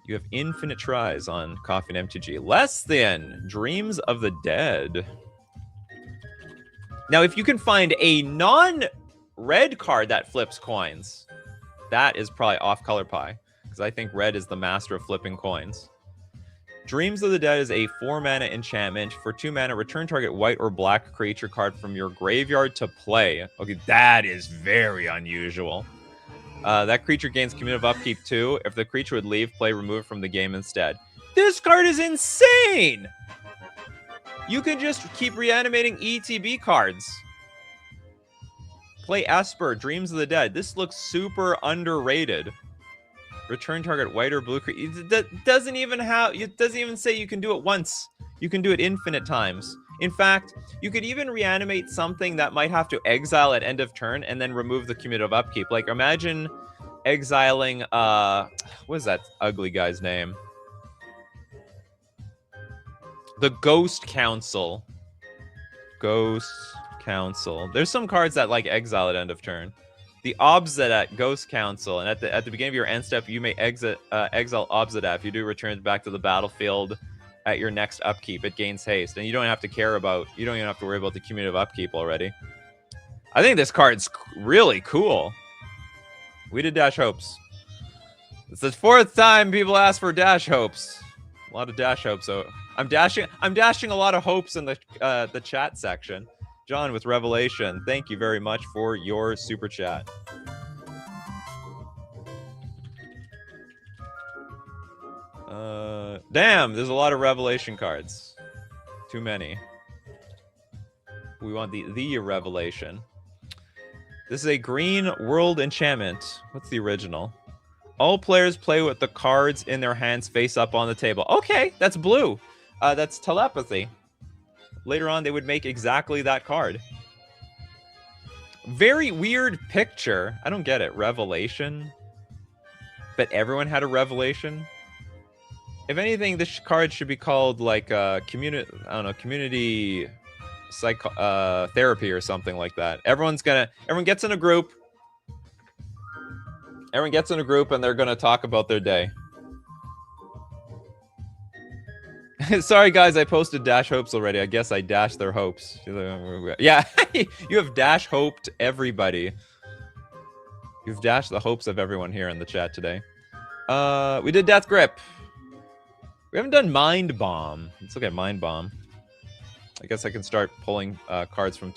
You have infinite tries on Coffee and MTG. Less than Dreams of the Dead. Now, if you can find a non-red card that flips coins, that is probably off color pie, because I think red is the master of flipping coins. Dreams of the Dead is a 4-mana enchantment. For 2 mana, return target white or black creature card from your graveyard to play. Okay, that is very unusual. That creature gains cumulative upkeep too. If the creature would leave, play remove it from the game instead. This card is insane! You can just keep reanimating ETB cards. Play Esper, Dreams of the Dead. This looks super underrated. Return target white or blue creature. It doesn't even say you can do it once. You can do it infinite times. In fact, you could even reanimate something that might have to exile at end of turn and then remove the cumulative upkeep. Like, imagine exiling, what is that ugly guy's name? The Ghost Council. Ghost Council. There's some cards that, like, exile at end of turn. The Obzedat Ghost Council, and at the beginning of your end step, you may exile Obzedat. If you do, return back to the battlefield at your next upkeep. It gains haste, and you don't have to worry about the cumulative upkeep already. I think this card's really cool. We did Dash Hopes. It's the 4th time people ask for Dash Hopes. A lot of Dash Hopes. So I'm dashing a lot of hopes in the chat section. John with Revelation, thank you very much for your super chat. Damn, there's a lot of Revelation cards. Too many. We want the Revelation. This is a green world enchantment. What's the original? All players play with the cards in their hands face up on the table. Okay, that's blue. That's telepathy. Later on, they would make exactly that card. Very weird picture. I don't get it. Revelation. But everyone had a revelation. If anything, this card should be called like community. I don't know, community therapy or something like that. Everyone gets in a group. Everyone gets in a group and they're gonna talk about their day. Sorry, guys, I posted Dash Hopes already. I guess I dashed their hopes. Yeah, you have Dash Hoped everybody. You've dashed the hopes of everyone here in the chat today. We did Death Grip. We haven't done Mind Bomb. Let's look at Mind Bomb. I guess I can start pulling cards from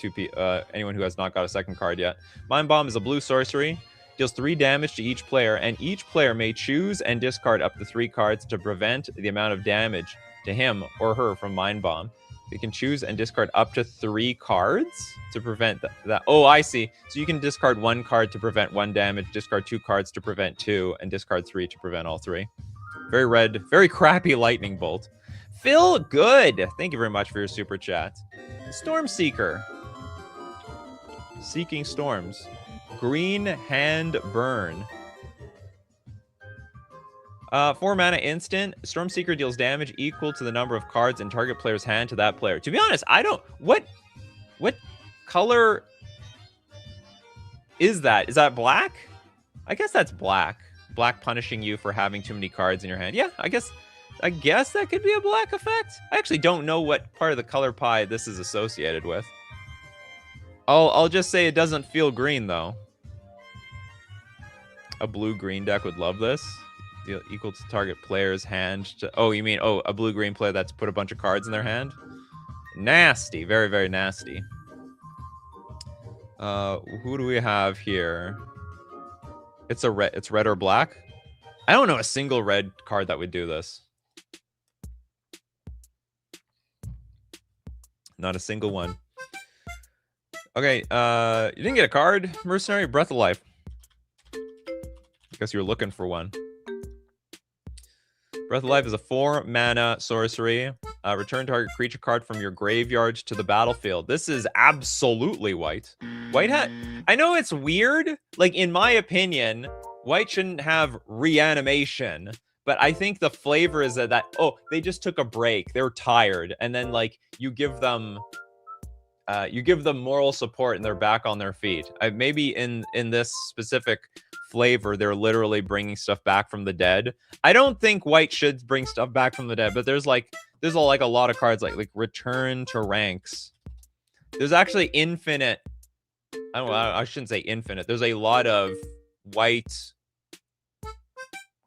anyone who has not got a second card yet. Mind Bomb is a blue sorcery. Deals 3 damage to each player, and each player may choose and discard up to 3 cards to prevent the amount of damage to him or her from Mind Bomb. You can choose and discard up to 3 cards to prevent that. Oh, I see. So you can discard 1 card to prevent 1 damage, discard 2 cards to prevent 2, and discard 3 to prevent all 3. Very red, very crappy lightning bolt. Phil Good, thank you very much for your super chat. Storm Seeker. Seeking Storms. Green Hand Burn. 4 mana instant. Stormseeker deals damage equal to the number of cards in target player's hand to that player. To be honest, I don't... What color is that? Is that black? I guess that's black. Black punishing you for having too many cards in your hand. Yeah, I guess that could be a black effect. I actually don't know what part of the color pie this is associated with. I'll just say it doesn't feel green, though. A blue-green deck would love this. Deal equal to target player's hand. Oh, you mean, a blue-green player that's put a bunch of cards in their hand? Nasty. Very, very nasty. Who do we have here? It's red or black? I don't know a single red card that would do this. Not a single one. Okay, you didn't get a card, Mercenary? Breath of Life. I guess you're looking for one. Breath of Life is a 4-mana sorcery. Return target creature card from your graveyard to the battlefield. This is absolutely white. White hat. I know it's weird. Like, in my opinion, white shouldn't have reanimation. But I think the flavor is that oh, they just took a break. They're tired. And then, like, you give them moral support and they're back on their feet. Maybe in this specific flavor, they're literally bringing stuff back from the dead. I don't think white should bring stuff back from the dead, but there's a lot of cards like Return to Ranks. There's actually infinite. I shouldn't say infinite. There's a lot of white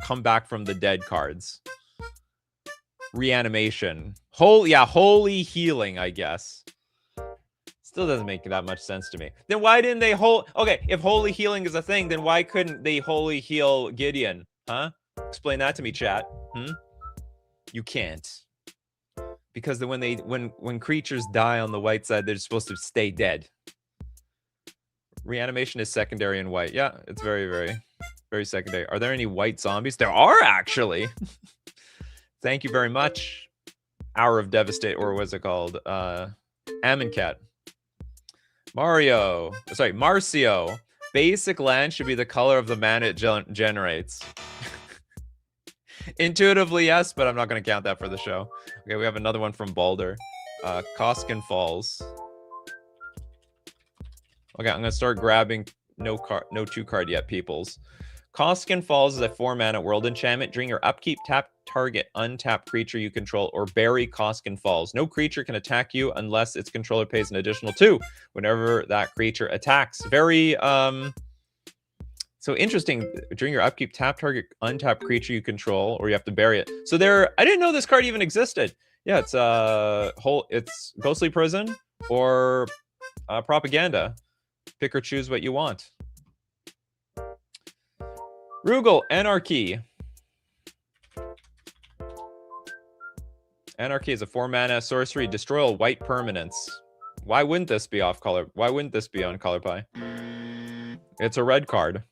come back from the dead cards. Reanimation. Holy Healing, I guess. Still doesn't make that much sense to me. Then why didn't they okay, if Holy Healing is a thing, then why couldn't they Holy Heal Gideon? Huh? Explain that to me, chat. You can't. Because when creatures die on the white side, they're supposed to stay dead. Reanimation is secondary in white. Yeah, it's very, very, very secondary. Are there any white zombies? There are, actually. Thank you very much. Hour of Devastate, or what's it called? Amonkhet. Marcio. Basic land should be the color of the mana it generates. Intuitively, yes, but I'm not going to count that for the show. Okay, we have another one from Balder. Koskin Falls. Okay, I'm going to start grabbing no 2-card yet, peoples. Koskin Falls is a 4-mana world enchantment. During your upkeep, tap target untapped creature you control or bury Koskin Falls. No creature can attack you unless its controller pays an additional 2 whenever that creature attacks. Very so interesting. During your upkeep, tap target untapped creature you control, or you have to bury it. So I didn't know this card even existed. Yeah, it's Ghostly Prison or Propaganda. Pick or choose what you want. Rugal, Anarchy. Anarchy is a 4-mana sorcery. Destroy all white permanents. Why wouldn't this be off color? Why wouldn't this be on Color Pie? It's a red card.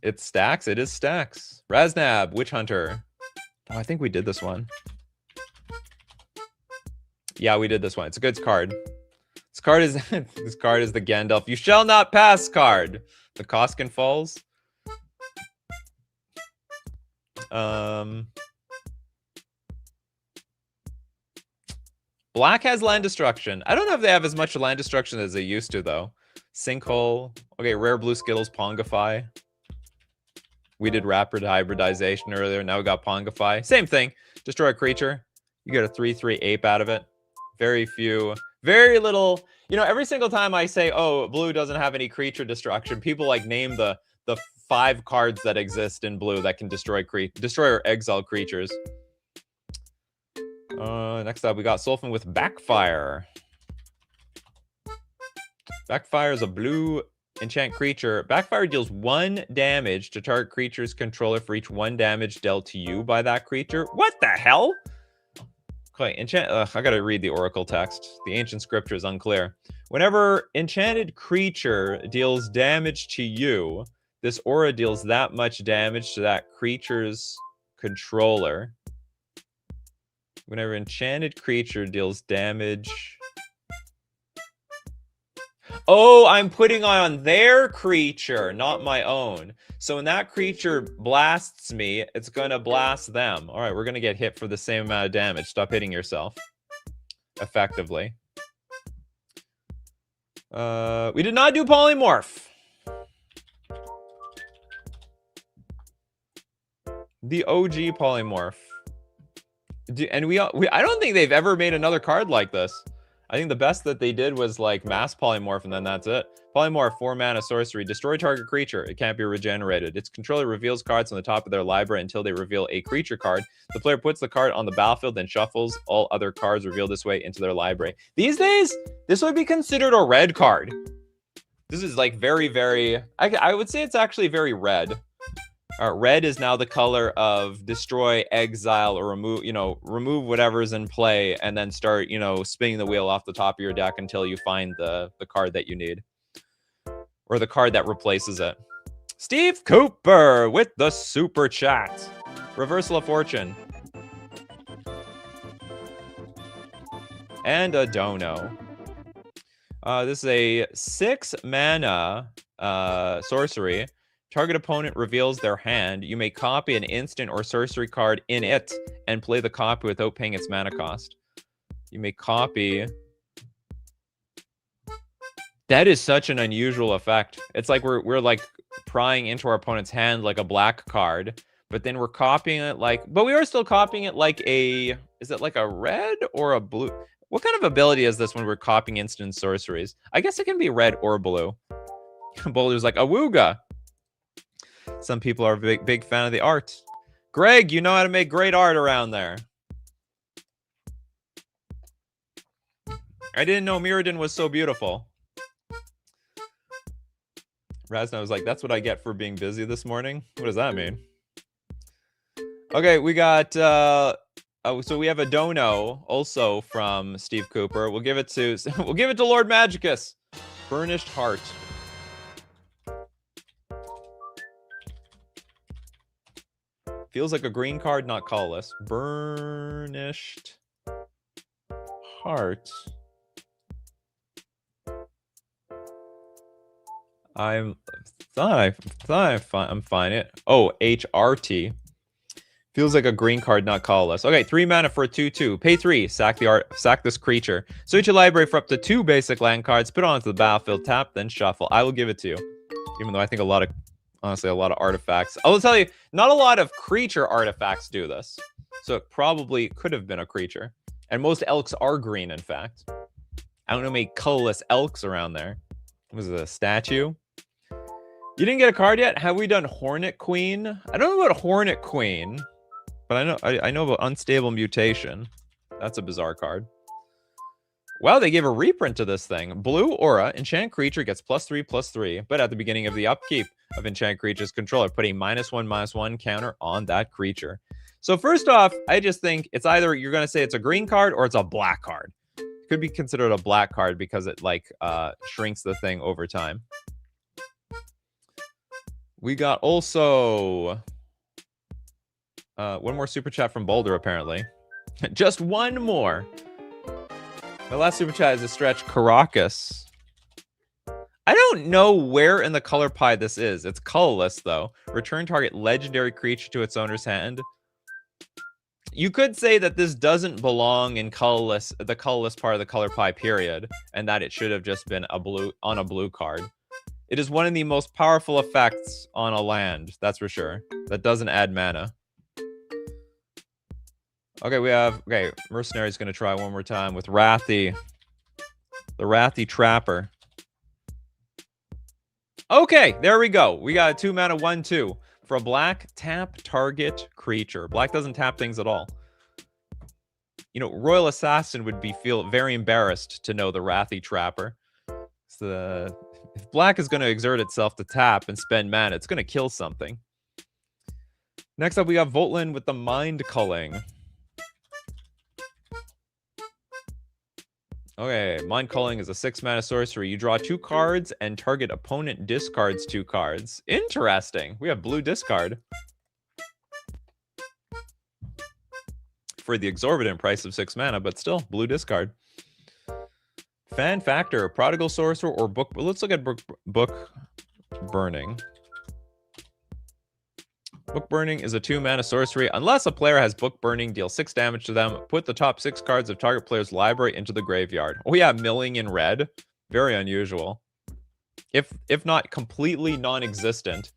It stacks. It is stacks. Raznab, Witch Hunter. Oh, I think we did this one. Yeah, we did this one. It's a good card. This card is the Gandalf. You shall not pass card. The Koskin Falls. Black has land destruction. I don't know if they have as much land destruction as they used to, though. Sinkhole. Okay, rare blue Skittles, Pongify. We did rapid hybridization earlier. Now we got Pongify. Same thing. Destroy a creature. You get a 3/3 ape out of it. Very little. You know, every single time I say, oh, blue doesn't have any creature destruction, people like name the 5 cards that exist in blue that can destroy or exile creatures. Next up, we got Sulfin with Backfire. Backfire is a blue enchant creature. Backfire deals 1 damage to target creature's controller for each 1 damage dealt to you by that creature. What the hell? Okay, I gotta read the Oracle text. The ancient scripture is unclear. Whenever enchanted creature deals damage to you, this aura deals that much damage to that creature's controller. Whenever enchanted creature deals damage... Oh, I'm putting on their creature, not my own. So when that creature blasts me, it's going to blast them. All right, we're going to get hit for the same amount of damage. Stop hitting yourself. Effectively. We did not do Polymorph. The OG Polymorph. And I don't think they've ever made another card like this. I think the best that they did was like mass polymorph, and then that's it. Polymorph, 4-mana sorcery. Destroy target creature. It can't be regenerated. Its controller reveals cards on the top of their library until they reveal a creature card. The player puts the card on the battlefield, then shuffles all other cards revealed this way into their library. These days, this would be considered a red card. This is like very, very... I would say it's actually very red. Red is now the color of destroy, exile, or remove, remove whatever's in play, and then start, spinning the wheel off the top of your deck until you find the card that you need. Or the card that replaces it. Steve Cooper with the super chat. Reversal of Fortune. And a dono. This is a 6-mana sorcery. Target opponent reveals their hand. You may copy an instant or sorcery card in it and play the copy without paying its mana cost. You may copy. That is such an unusual effect. It's like we're like prying into our opponent's hand like a black card, but then we're copying it but we are still copying it like is it like a red or a blue? What kind of ability is this when we're copying instant sorceries? I guess it can be red or blue. Boulder's like, awooga. Some people are a big fan of the art. Greg, you know how to make great art around there. I didn't know Mirrodin was so beautiful. Razna was like, that's what I get for being busy this morning. What does that mean? Okay, we got... so we have a dono also from Steve Cooper. We'll give it to Lord Magicus. Burnished Heart. Feels like a green card, not colorless. Burnished Heart. I'm fine it. Oh, HRT. Feels like a green card, not colorless. Okay, 3 mana for a 2/2. Pay 3. Sack this creature. Search your library for up to 2 basic land cards. Put it onto the battlefield. Tap, then shuffle. I will give it to you. Even though I think honestly, a lot of artifacts. I will tell you, not a lot of creature artifacts do this. So it probably could have been a creature. And most elks are green, in fact. I don't know many colorless elks around there. Was it a statue? You didn't get a card yet? Have we done Hornet Queen? I don't know about Hornet Queen, but I know about Unstable Mutation. That's a bizarre card. Wow, they gave a reprint to this thing. Blue Aura, enchant creature gets +3/+3, but at the beginning of the upkeep of enchant creature's controller, put a -1/-1 counter on that creature. So first off, I just think it's either you're going to say it's a green card or it's a black card. It could be considered a black card because it shrinks the thing over time. We got also one more super chat from Boulder, apparently. Just one more. The last super chat is a stretch. Caracas. I don't know where in the color pie this is. It's colorless, though. Return target legendary creature to its owner's hand. You could say that this doesn't belong in the colorless part of the color pie, period, and that it should have just been a blue card. It is one of the most powerful effects on a land, that's for sure. That doesn't add mana. Okay, Mercenary's gonna try one more time with Wrathy. The Wrathy Trapper. Okay, there we go. We got a 2 mana 1/2 for a black tap target creature. Black doesn't tap things at all. Royal Assassin would feel very embarrassed to know the Wrathy Trapper. If black is going to exert itself to tap and spend mana, it's going to kill something. Next up, we got Voltland with the Mind Culling. Okay, Mind Culling is a 6-mana sorcery. You draw 2 cards and target opponent discards 2 cards. Interesting. We have blue discard. For the exorbitant price of 6 mana, but still, blue discard. Fan Factor, Prodigal Sorcerer, or Book... Let's look at Book Burning. Book Burning is a 2-mana sorcery. Unless a player has Book Burning, deal 6 damage to them. Put the top 6 cards of target player's library into the graveyard. Oh yeah, milling in red. Very unusual. If not completely non-existent.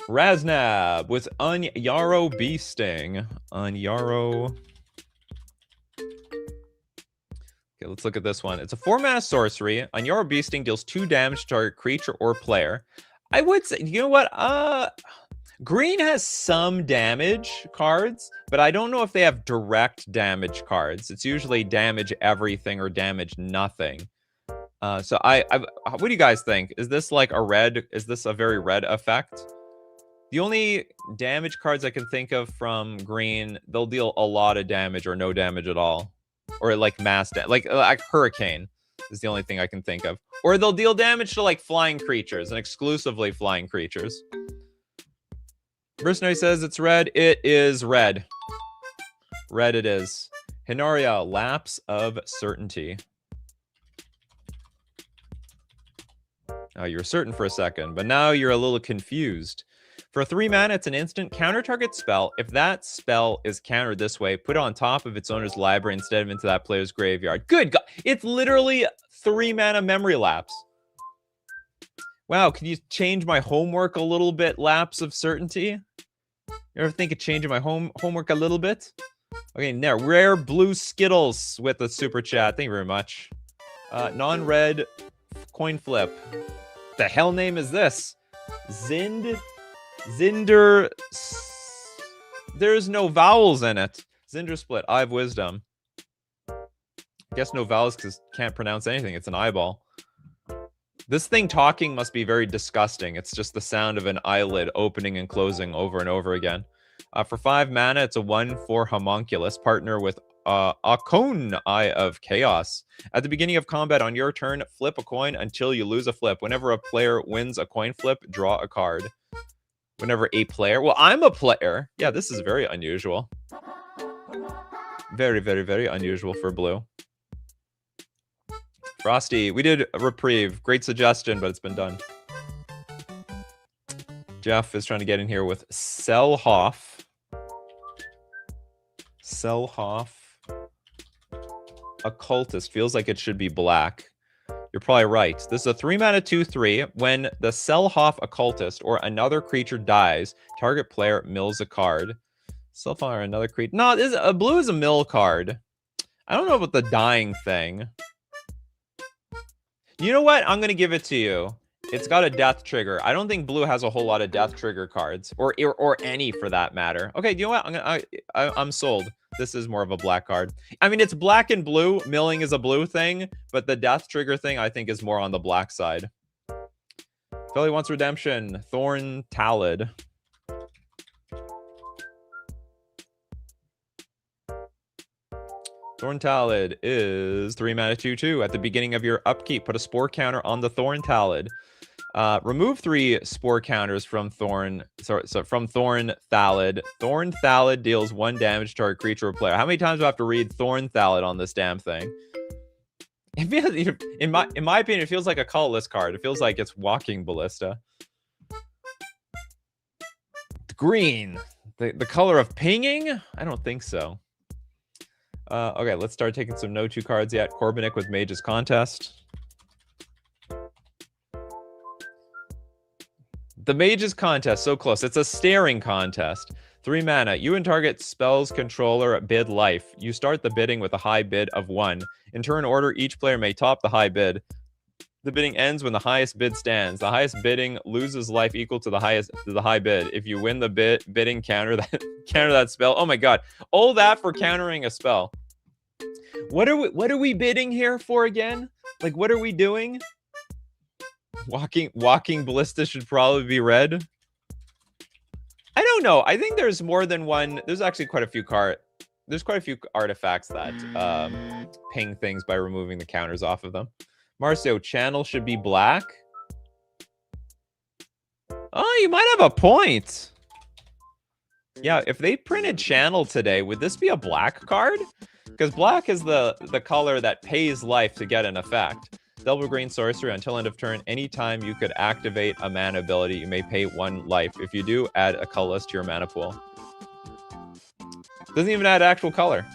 Raznab with Unyaro Beasting. Unyaro Okay, let's look at this one. It's a 4-mana sorcery. On your beasting, deals 2 damage to target creature or player. I would say, you know what? Green has some damage cards, but I don't know if they have direct damage cards. It's usually damage everything or damage nothing. So what do you guys think? Is this like a red? Is this a very red effect? The only damage cards I can think of from green, they'll deal a lot of damage or no damage at all. Or like like Hurricane is the only thing I can think of. Or they'll deal damage to like flying creatures and exclusively flying creatures. Mercenary says it's red. It is red. Red it is. Hinaria, Lapse of Certainty. Oh, you were certain for a second, but now you're a little confused. For 3 mana, it's an instant counter target spell. If that spell is countered this way, put it on top of its owner's library instead of into that player's graveyard. Good God. It's literally 3 mana Memory Lapse. Wow, can you change my homework a little bit, Lapse of Certainty? You ever think of changing my homework a little bit? Okay, there. Rare Blue Skittles with a super chat. Thank you very much. Non-red coin flip. The hell name is this? Zinder. There's no vowels in it. Zinder Split. Eye of Wisdom. Guess no vowels because can't pronounce anything. It's an eyeball. This thing talking must be very disgusting. It's just the sound of an eyelid opening and closing over and over again. For 5 mana, it's a 1/4 homunculus. Partner with Akon, Eye of Chaos. At the beginning of combat on your turn, flip a coin until you lose a flip. Whenever a player wins a coin flip, draw a card. Whenever a player... Well, I'm a player. Yeah, this is very unusual. Very, very, very unusual for blue. Frosty, we did a reprieve. Great suggestion, but it's been done. Jeff is trying to get in here with Selhoff. Selhoff. Occultist. Feels like it should be black. You're probably right. This is a 3 mana 2/3. When the Selhoff Occultist or another creature dies, target player mills a card. Selhoff or another creature. No, blue is a mill card. I don't know about the dying thing. You know what? I'm going to give it to you. It's got a death trigger. I don't think blue has a whole lot of death trigger cards, or any for that matter. Okay, you know what? I'm sold. This is more of a black card. I mean, it's black and blue. Milling is a blue thing, but the death trigger thing I think is more on the black side. Philly wants redemption. Thorn Talid. Thorn Talid is 3 mana 2/2. At the beginning of your upkeep, put a spore counter on the Thorn Talid. Remove 3 spore counters from Thorn. So from Thorn Thalid. Thorn Thalid deals 1 damage to our creature or player. How many times do I have to read Thorn Thalid on this damn thing? It feels, in my opinion, it feels like a colorless card. It feels like it's walking ballista. Green, the color of pinging? I don't think so. Okay, let's start taking some no 2 cards yet. Corbinic with Mage's Contest. The Mage's Contest, so close. It's a staring contest. 3 mana. You and target spell's controller bid life. You start the bidding with a high bid of 1. In turn order, each player may top the high bid. The bidding ends when the highest bid stands. The highest bidding loses life equal to the high bid. If you win the bidding, counter that spell. Oh my god. All that for countering a spell. What are we bidding here for again? Like, what are we doing? Walking ballista should probably be red. I don't know. I think there's more than one. There's actually quite a few artifacts that ping things by removing the counters off of them. Marcio, channel should be black. Oh, you might have a point. Yeah, if they printed channel today, would this be a black card? Because black is the color that pays life to get an effect. Double green sorcery until end of turn. Anytime you could activate a mana ability, you may pay 1 life. If you do, add a colorless to your mana pool. Doesn't even add actual color.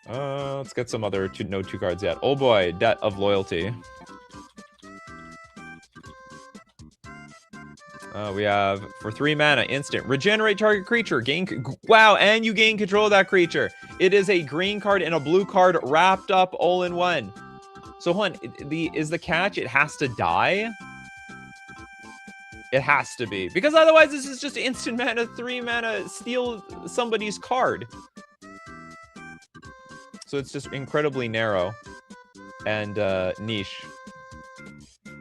Let's get some other no 2 cards yet. Oh boy, Debt of Loyalty. We have, for 3 mana, instant. Regenerate target creature. Wow, and you gain control of that creature. It is a green card and a blue card wrapped up all in one. So, hold on. Is the catch it has to die? It has to be. Because otherwise, this is just instant mana, 3 mana, steal somebody's card. So it's just incredibly narrow and niche.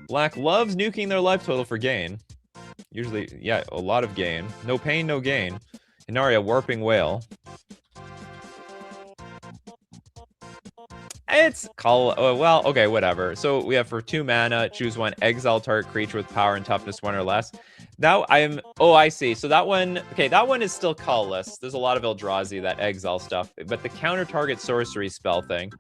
Black loves nuking their life total for gain. Usually, yeah, a lot of gain. No pain, no gain. Inaria, Warping Whale. It's well, okay, whatever. So we have for 2 mana, choose one, exile target creature with power and toughness 1 or less. Now I see. So that one, okay, that one is still colorless. There's a lot of Eldrazi, that exile stuff, but the counter target sorcery spell thing,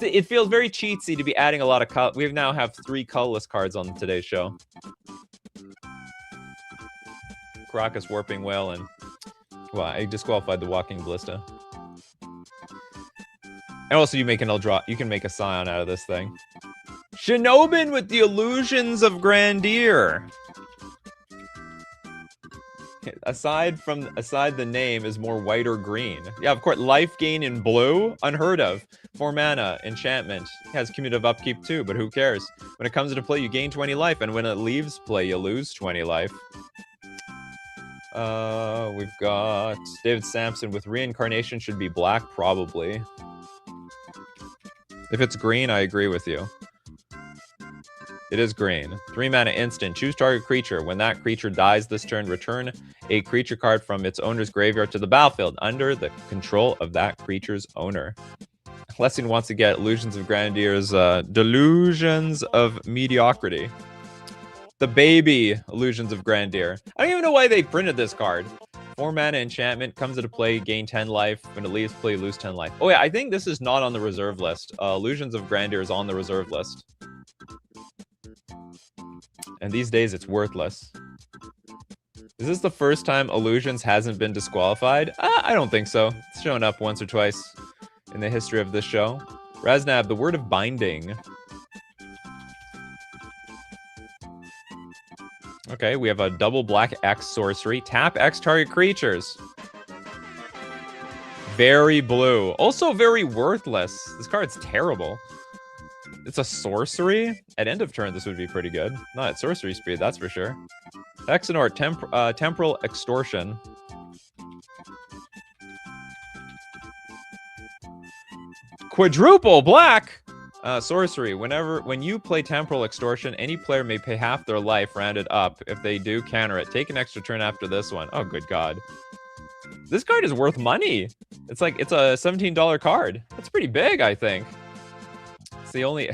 it feels very cheatsy to be adding a lot of we now have 3 colorless cards on today's show. Karakas, Warping Whale, and well, I disqualified the Walking Ballista. And also you can make a Scion out of this thing. Shinobin with the Illusions of Grandeur. Aside the name is more white or green. Yeah, of course, life gain in blue, unheard of. 4 mana, enchantment. Has cumulative upkeep too, but who cares? When it comes into play, you gain 20 life, and when it leaves play, you lose 20 life. We've got David Sampson with Reincarnation should be black, probably. If it's green, I agree with you. It is green. 3 mana instant. Choose target creature. When that creature dies this turn, return a creature card from its owner's graveyard to the battlefield under the control of that creature's owner. Lessing wants to get Illusions of Grandeur's Delusions of Mediocrity. The baby Illusions of Grandeur. I don't even know why they printed this card. 4 mana enchantment, comes into play, gain 10 life. When it leaves play, lose 10 life. Oh yeah, I think this is not on the reserve list. Illusions of Grandeur is on the reserve list. And these days, it's worthless. Is this the first time Illusions hasn't been disqualified? I don't think so. It's shown up once or twice in the history of this show. Raznab, the Word of Binding. Okay, we have a double black X sorcery. Tap X target creatures. Very blue. Also very worthless. This card's terrible. It's a sorcery? At end of turn, this would be pretty good. Not at sorcery speed, that's for sure. Exonort, Temporal Extortion. Quadruple black! Sorcery. When you play Temporal Extortion, any player may pay half their life rounded up. If they do, counter it. Take an extra turn after this one. Oh, good God. This card is worth money. It's a $17 card. That's pretty big, I think. It's the only...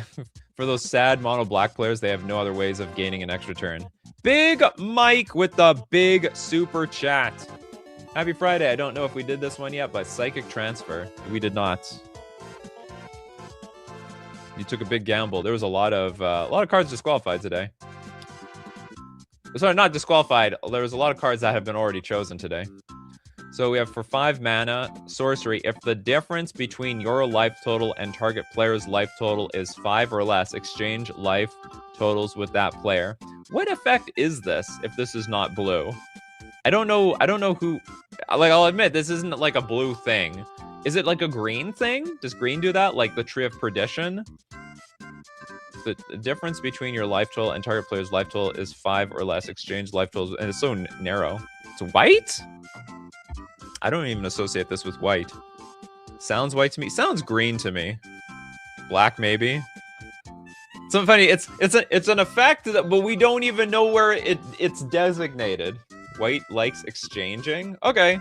For those sad mono black players, they have no other ways of gaining an extra turn. Big Mike with the big super chat. Happy Friday. I don't know if we did this one yet, but Psychic Transfer. We did not. You took a big gamble. There was a lot of cards disqualified today. Sorry, not disqualified. There was a lot of cards that have been already chosen today. So we have for 5 mana, sorcery. If the difference between your life total and target player's life total is 5 or less, exchange life totals with that player. What effect is this if this is not blue? I don't know who... Like, I'll admit, this isn't like a blue thing. Is it like a green thing? Does green do that? Like the Tree of Perdition? The difference between your life total and target player's life total is 5 or less. Exchange life totals, and it's so narrow. It's white? I don't even associate this with white. Sounds white to me. Sounds green to me. Black, maybe. So funny. It's an effect, but we don't even know where it's designated. White likes exchanging. Okay.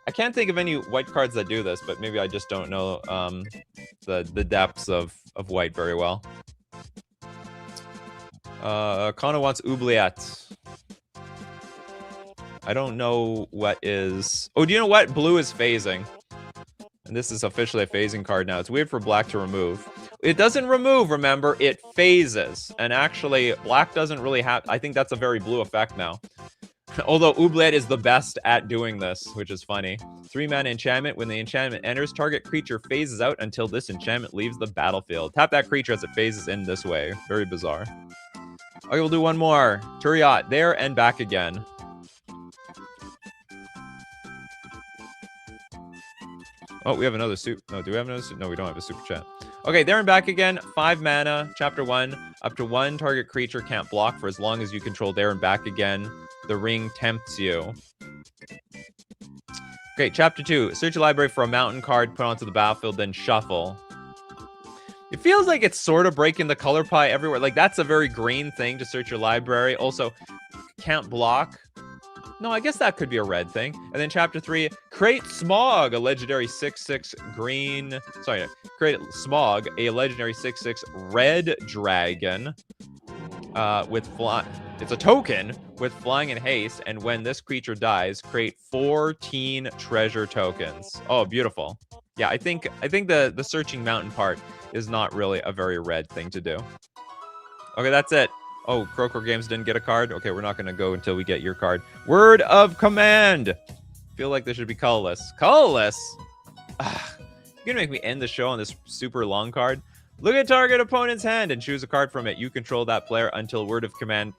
I can't think of any white cards that do this, but maybe I just don't know the depths of white very well. Kana wants Oubliette. I don't know what is... Oh, do you know what? Blue is phasing. And this is officially a phasing card now. It's weird for black to remove. It doesn't remove, remember. It phases. And actually, black doesn't really have... I think that's a very blue effect now. Although Oubliette is the best at doing this, which is funny. 3 mana enchantment. When the enchantment enters, target creature phases out until this enchantment leaves the battlefield. Tap that creature as it phases in this way. Very bizarre. Okay, we'll do one more. Turiat, there and back again. Oh, we have another soup. No, do we have another soup? No, we don't have a super chat. Okay, there and back again. 5 mana. Chapter 1. Up to 1 target creature can't block for as long as you control there and back again. The ring tempts you. Okay, Chapter 2. Search your library for a mountain card, put onto the battlefield, then shuffle. It feels like it's sort of breaking the color pie everywhere. Like, that's a very green thing to search your library. Also, can't block. No, I guess that could be a red thing. And then Chapter 3, create Smog, a legendary 6/6 green... Sorry, create Smog, a legendary 6/6 red dragon with fly... It's a token with flying and haste, and when this creature dies, create 14 treasure tokens. Oh, beautiful. Yeah, I think the searching mountain part is not really a very red thing to do. Okay, that's it. Oh, Crowcore Games didn't get a card? Okay, we're not going to go until we get your card. Word of command! Feel like this should be colorless. Colorless? Ugh. You're going to make me end the show on this super long card? Look at target opponent's hand and choose a card from it. You control that player until word of command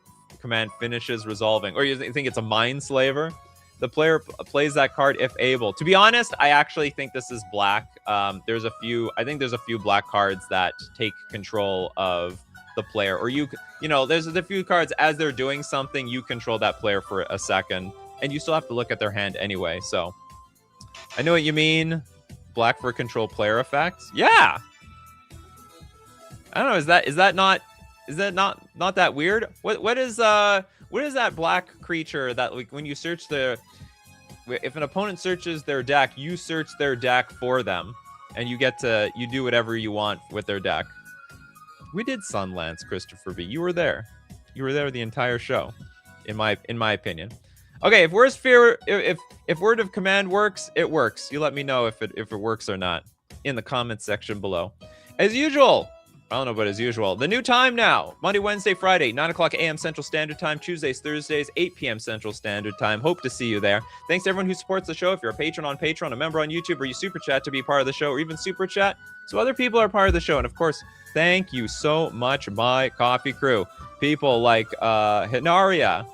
finishes resolving. Or you think it's a Mind Slaver? The player plays that card if able. To be honest, I actually think this is black. I think there's a few black cards that take control of the player, or you know, there's a few cards as they're doing something, you control that player for a second, and you still have to look at their hand anyway. So I know what you mean. Black for control player effects. Yeah. I don't know. Is that not that weird? What is that black creature that, like, when you search if an opponent searches their deck, you search their deck for them, and you do whatever you want with their deck. We did Sunlance, Christopher B. You were there. You were there the entire show, in my opinion. Okay, if word of command works, it works. You let me know if it works or not in the comments section below. As usual, I don't know, but as usual, the new time now. Monday, Wednesday, Friday, 9 o'clock a.m. Central Standard Time. Tuesdays, Thursdays, 8 p.m. Central Standard Time. Hope to see you there. Thanks to everyone who supports the show. If you're a patron on Patreon, a member on YouTube, or you super chat to be part of the show, or even super chat so other people are part of the show. And of course, thank you so much, my coffee crew. People like Hinaria.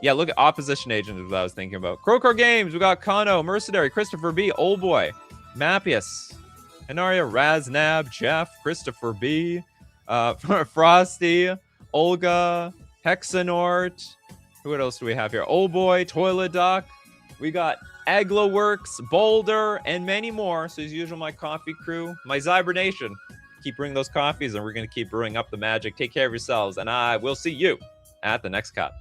Yeah, look at Opposition Agent is what I was thinking about. Crowcore Games, we got Kano, Mercenary, Christopher B, Old Boy, Mapius, Hinaria, Raznab, Jeff, Christopher B, Frosty, Olga, Hexanort. What else do we have here? Old Boy, Toilet Duck. We got Agloworks, Boulder, and many more. So as usual, my coffee crew, my Zyber Nation. Keep brewing those coffees, and we're going to keep brewing up the magic. Take care of yourselves, and I will see you at the next cup.